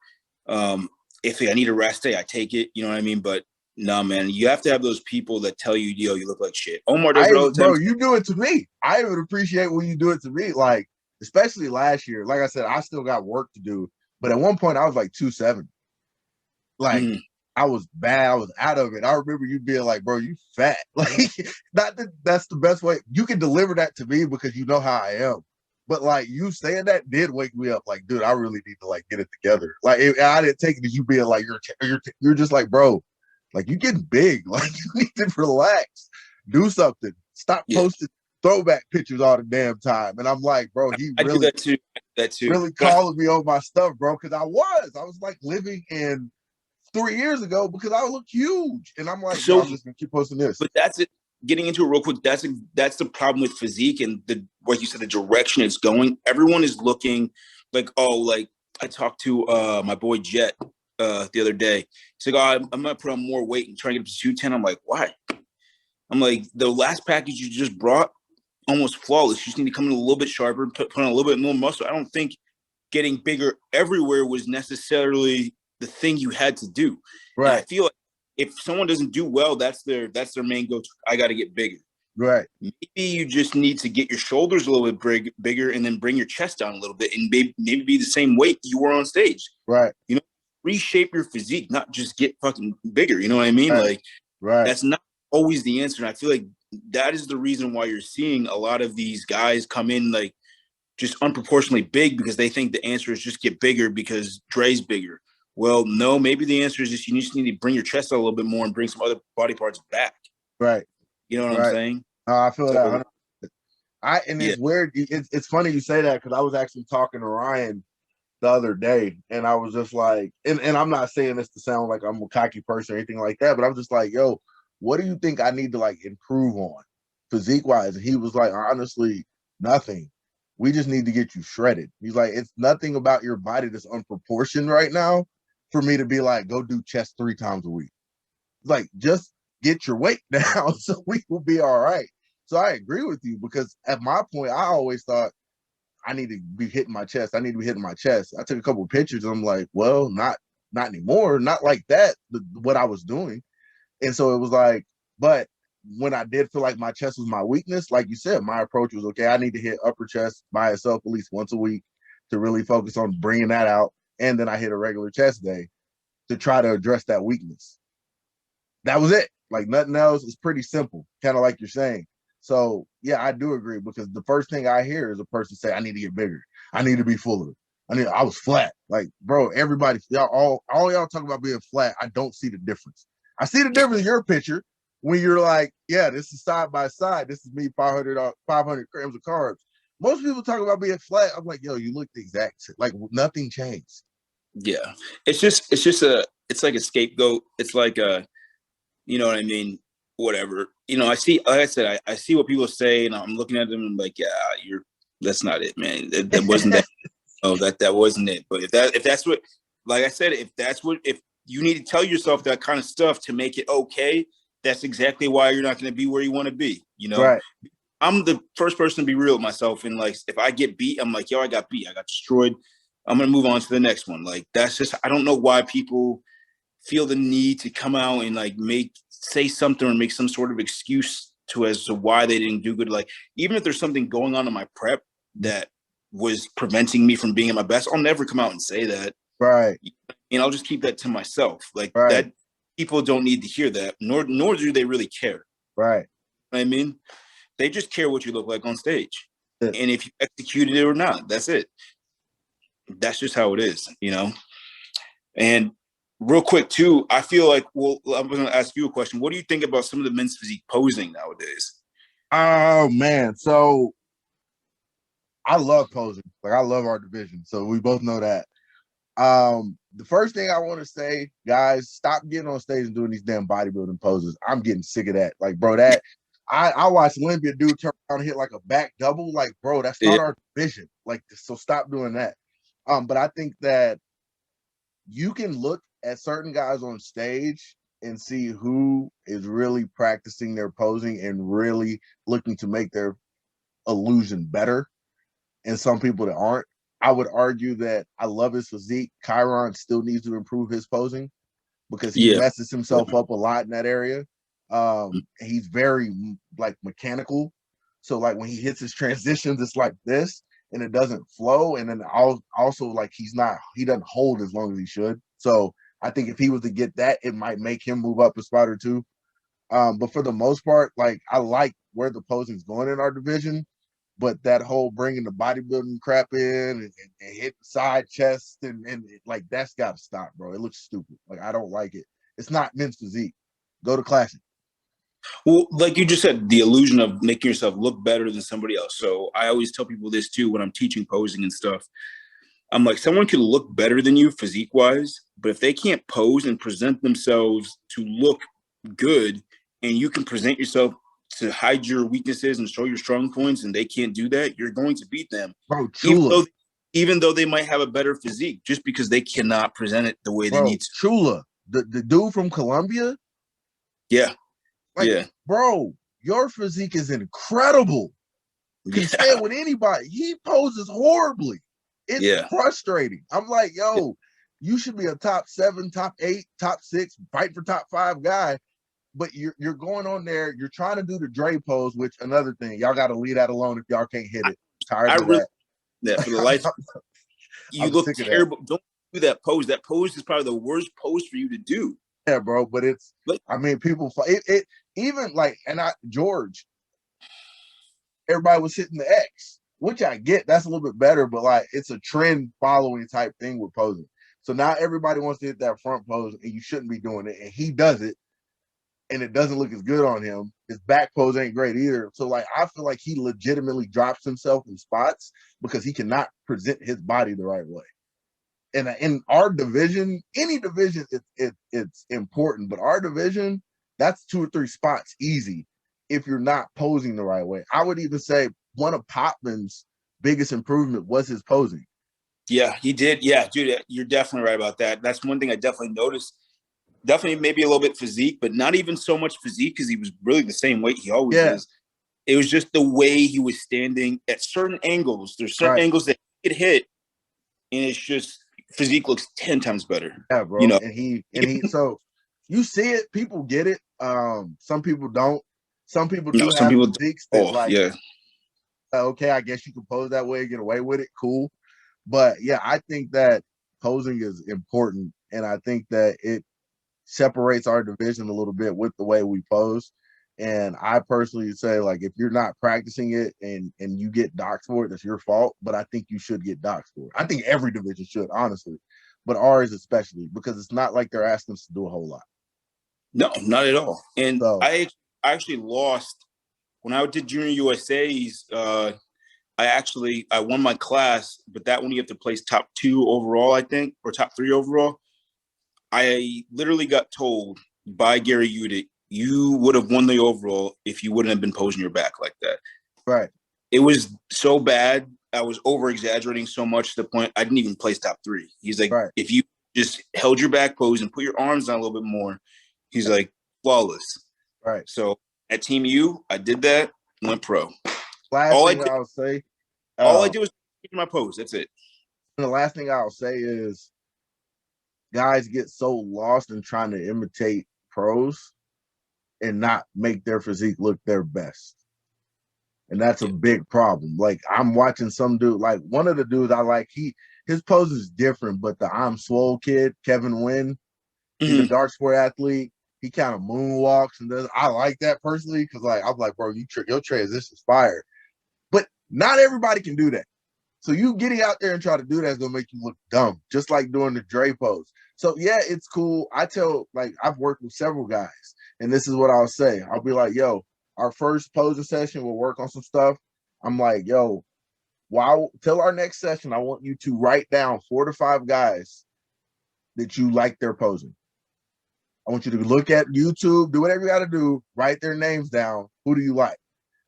if I need a rest day, I take it. You know what I mean? But no, man, you have to have those people that tell you, yo, you look like shit. Omar does it all the time. Bro, you do it to me. I would appreciate when you do it to me. Like, especially last year. Like I said, I still got work to do. But at one point, I was like 270. Like, I was bad. I was out of it. I remember you being like, bro, you fat. Like, not that that's the best way. You can deliver that to me because you know how I am. But like you saying that did wake me up. Like, dude, I really need to like get it together. Like, I didn't take it as you being like you're just like, bro, like you getting big. Like you need to relax, do something. Stop posting throwback pictures all the damn time. And I'm like, bro, I do that too. Really calling me on my stuff, bro. Because I was like living in 3 years ago because I look huge, and I'm like, so I'm just gonna keep posting this. But that's it. Getting into it real quick, that's the problem with physique and what you said, the direction it's going. Everyone is looking like, oh, like I talked to my boy Jet the other day. He's like, oh, I'm gonna put on more weight and try to get up to 210. I'm like, why? I'm like, the last package you just brought, almost flawless. You just need to come in a little bit sharper, put on a little bit more muscle. I don't think getting bigger everywhere was necessarily the thing you had to do. Right. And I feel like if someone doesn't do well, that's their main go-to. I got to get bigger. Right. Maybe you just need to get your shoulders a little bit bigger and then bring your chest down a little bit and maybe be the same weight you were on stage. Right. You know, reshape your physique, not just get fucking bigger. You know what I mean? Right. Like, that's not always the answer. And I feel like that is the reason why you're seeing a lot of these guys come in like just unproportionately big because they think the answer is just get bigger because Dre's bigger. Well, no, maybe the answer is just you just need to bring your chest out a little bit more and bring some other body parts back. Right. You know what I'm saying? I feel that. It's weird. It's funny you say that because I was actually talking to Ryan the other day, and I was just like, and I'm not saying this to sound like I'm a cocky person or anything like that, but I'm just like, yo, what do you think I need to like improve on physique wise? And he was like, honestly, nothing. We just need to get you shredded. He's like, it's nothing about your body that's unproportioned right now for me to be like, go do chest 3 times a week. Like, just get your weight down so we will be all right. So I agree with you, because at my point, I always thought I need to be hitting my chest. I need to be hitting my chest. I took a couple of pictures and I'm like, well, not anymore. Not like that, what I was doing. And so it was like, but when I did feel like my chest was my weakness, like you said, my approach was, okay, I need to hit upper chest by itself at least once a week to really focus on bringing that out. And then I hit a regular chest day to try to address that weakness. That was it. Like, nothing else. Is pretty simple, kind of like you're saying. So yeah, I do agree, because the first thing I hear is a person say, I need to get bigger. I need to be fuller. I was flat. Like, bro, everybody, y'all, all y'all talk about being flat. I don't see the difference. I see the difference in your picture when you're like, yeah, this is side by side. This is me 500 grams of carbs. Most people talk about being flat. I'm like, yo, you look the exact same. Like, nothing changed. Yeah. It's like a scapegoat. It's like you know what I mean? Whatever. You know, I see, like I said, I see what people say, and I'm looking at them and I'm like, yeah, that's not it, man. That wasn't that. Oh, that wasn't it. But if that's what, like I said, if you need to tell yourself that kind of stuff to make it okay, that's exactly why you're not going to be where you want to be. You know, right. I'm the first person to be real with myself. And like, if I get beat, I'm like, yo, I got beat. I got destroyed. I'm going to move on to the next one. Like, that's just, I don't know why people feel the need to come out and like say something or make some sort of excuse as to why they didn't do good. Like, even if there's something going on in my prep that was preventing me from being at my best, I'll never come out and say that. Right. And I'll just keep that to myself. Like, right. that people don't need to hear that, nor do they really care. Right. You know what I mean, they just care what you look like on stage. Yeah. And if you executed it or not, that's it. That's just how it is, you know? And real quick too, I feel like, well, I'm going to ask you a question. What do you think about some of the men's physique posing nowadays? Oh man. So I love posing. Like, I love our division. So we both know that. The first thing I want to say, guys, stop getting on stage and doing these damn bodybuilding poses. I'm getting sick of that. Like, bro, that I watched Olympia dude turn around and hit like a back double. Like, bro, that's not our division. Like, so stop doing that. But I think that you can look at certain guys on stage and see who is really practicing their posing and really looking to make their illusion better, and some people that aren't. I would argue that I love his physique. Chiron still needs to improve his posing because he messes himself up a lot in that area. He's very like mechanical. So like when he hits his transitions, it's like this and it doesn't flow. And then also like he doesn't hold as long as he should. So I think if he was to get that, it might make him move up a spot or two. But for the most part, like I like where the posing's going in our division. But that whole bringing the bodybuilding crap in and hit the side chest and like, that's got to stop, bro. It looks stupid. Like, I don't like it. It's not men's physique. Go to classic. Well, like you just said, the illusion of making yourself look better than somebody else. So I always tell people this too when I'm teaching posing and stuff. I'm like, someone can look better than you physique wise, but if they can't pose and present themselves to look good, and you can present yourself to hide your weaknesses and show your strong points, and they can't do that, you're going to beat them. Bro, even though they might have a better physique, just because they cannot present it the way they need to. Chula, the dude from Colombia. Yeah. Like, bro, your physique is incredible. Can stand with anybody. He poses horribly. It's frustrating. I'm like, yo, you should be a top 7, top 8, top 6, fight for top 5 guy. But you're going on there, you're trying to do the Dre pose, which another thing, y'all got to leave that alone if y'all can't hit it. Tired of that. Yeah, for the life, you look terrible. Don't do that pose. That pose is probably the worst pose for you to do. Yeah, bro. But it's, I mean, people even like, and George, everybody was hitting the X, which I get. That's a little bit better, but like, it's a trend following type thing with posing. So now everybody wants to hit that front pose, and you shouldn't be doing it. And he does it. And it doesn't look as good on him. His back pose ain't great either. So like, I feel like he legitimately drops himself in spots because he cannot present his body the right way. And in our division, any division, it's important, but our division, that's 2 or 3 spots easy if you're not posing the right way. I would even say one of Popman's biggest improvement was his posing. Yeah, he did. Yeah, dude, you're definitely right about that. That's one thing I definitely noticed. Definitely maybe a little bit physique, but not even so much physique because he was really the same weight he always is. It was just the way he was standing at certain angles. There's certain angles that he could hit, and it's just physique looks 10 times better. Yeah, bro. You know? And he so you see it, people get it. Some people don't. Some people do some have people physiques that yeah. Okay, I guess you can pose that way and get away with it. Cool. But yeah, I think that posing is important, and I think that it separates our division a little bit with the way we pose. And I personally say, like, if you're not practicing it and you get doxed for it, that's your fault. But I think you should get doxed for it. I think every division should, honestly, but ours especially, because it's not like they're asking us to do a whole lot. No, not at all. And So, I actually lost when I did Junior USA's. I won my class, but that one you have to place top 2 overall, I think, or top 3 overall. I literally got told by Gary Udick, you would have won the overall if you wouldn't have been posing your back like that. right. It was so bad. I was over exaggerating so much to the point I didn't even place top 3. He's like, if you just held your back pose and put your arms down a little bit more, he's like, flawless. Right. So at Team U, I did that, went pro. Last thing I'll say. All I did was keep my pose. That's it. And the last thing I'll say is guys get so lost in trying to imitate pros and not make their physique look their best. And that's a big problem. Like, I'm watching some dude, like one of the dudes I like, his pose is different, but the I'm Swole kid, Kevin Wynn, he's a dark sport athlete. He kind of moonwalks and does. I like that personally because, like, I'm like, bro, your transition's fire. But not everybody can do that. So you getting out there and try to do that is gonna make you look dumb, just like doing the Dre pose. So yeah, it's cool. I've worked with several guys, and this is what I'll say. I'll be like, yo, our first posing session, we'll work on some stuff. I'm like, yo, till our next session, I want you to write down 4 to 5 guys that you like their posing. I want you to look at YouTube, do whatever you got to do, write their names down. Who do you like?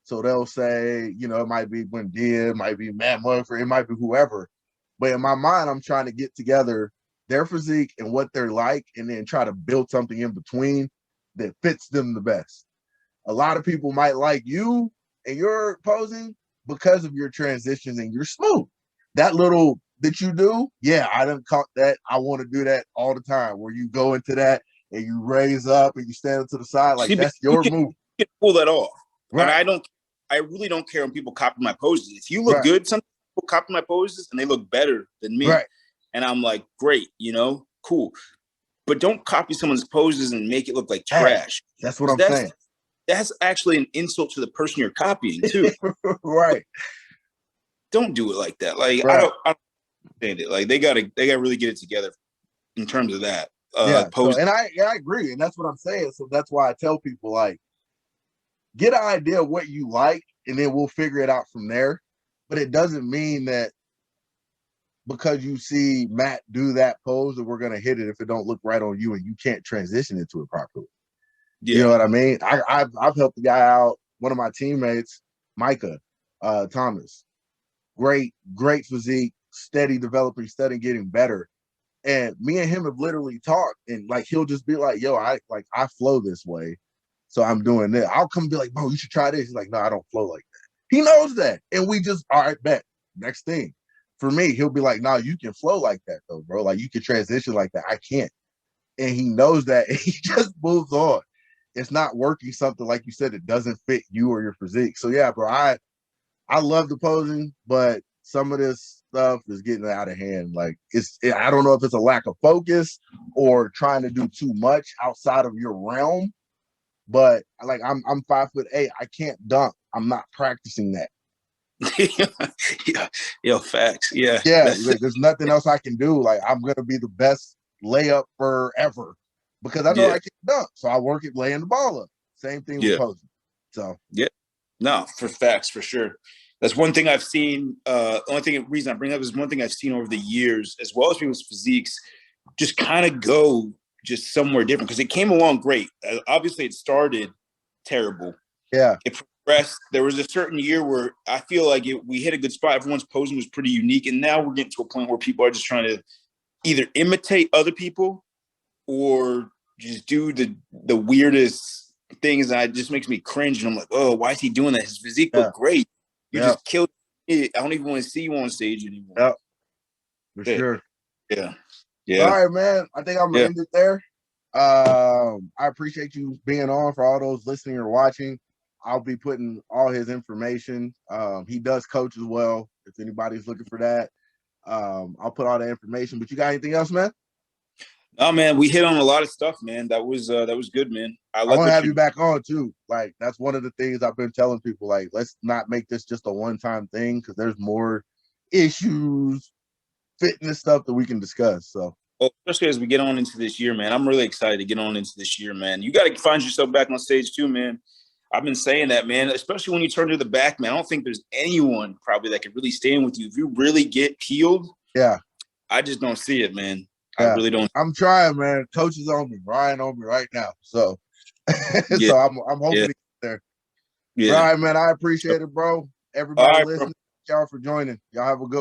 So they'll say, it might be Wendy, it might be Matt Mugford, it might be whoever. But in my mind, I'm trying to get together their physique and what they're like, and then try to build something in between that fits them the best. A lot of people might like you and your posing because of your transitions and your smooth. That little that you do, yeah, I done caught that. I want to do that all the time, where you go into that and you raise up and you stand up to the side. Like, that's your move. You can pull that off. Right. And I really don't care when people copy my poses. If you look good, some people copy my poses and they look better than me. Right. And I'm like, great, cool. But don't copy someone's poses and make it look like trash. That's what I'm saying. That's actually an insult to the person you're copying too. Right. Don't do it like that. Like, I don't understand it. Like, they gotta really get it together in terms of that. And I agree, and that's what I'm saying. So that's why I tell people, like, get an idea of what you like, and then we'll figure it out from there. But it doesn't mean that because you see Matt do that pose that we're gonna hit it if it don't look right on you and you can't transition into it properly. Yeah. You know what I mean? I've helped the guy out. One of my teammates, Micah Thomas, great physique, steady developing, steady getting better. And me and him have literally talked, and like he'll just be like, yo, I flow this way. So I'm doing this. I'll come and be like, bro, you should try this. He's like, no, I don't flow like that. He knows that. And we just, all right, bet. Next thing. For me, he'll be like, no, you can flow like that though, bro. Like, you can transition like that. I can't. And he knows that, and he just moves on. It's not working something, like you said, it doesn't fit you or your physique. So yeah, bro, I love the posing, but some of this stuff is getting out of hand. Like, I don't know if it's a lack of focus or trying to do too much outside of your realm. But like, I'm 5'8". I can't dunk. I'm not practicing that. Yeah, facts. Yeah. Like, there's nothing else I can do. Like, I'm gonna be the best layup forever because I know I can dunk. So I work at laying the ball up. Same thing with posing. So no, for facts, for sure. That's one thing I've seen. Reason I bring up is one thing I've seen over the years, as well as people's physiques, just kind of go just somewhere different because it came along great. Obviously, it started terrible. Yeah, it rest. There was a certain year where I feel like we hit a good spot. Everyone's posing was pretty unique, and now we're getting to a point where people are just trying to either imitate other people or just do the weirdest things, and it just makes me cringe. And I'm like, oh, why is he doing that? His physique looked great. You just killed it. I don't even want to see you on stage anymore. Yep. For sure. Yeah. All right, man. I think I'm gonna end it there. I appreciate you being on. For all those listening or watching, I'll be putting all his information. He does coach as well, if anybody's looking for that. I'll put all the information. But you got anything else, man? Oh man, we hit on a lot of stuff, man. That was good, man. I want to have you back on too. Like, that's one of the things I've been telling people. Like, let's not make this just a one-time thing, because there's more issues, fitness stuff that we can discuss. So, especially as we get on into this year, man. I'm really excited to get on into this year, man. You got to find yourself back on stage too, man. I've been saying that, man, especially when you turn to the back, man. I don't think there's anyone probably that can really stand with you. If you really get peeled, I just don't see it, man. I really don't. I'm trying, man. Coach is on me, Ryan on me right now. So, so I'm hoping to get there. Yeah. All right, man. I appreciate it, bro. Everybody listening, y'all for joining. Y'all have a good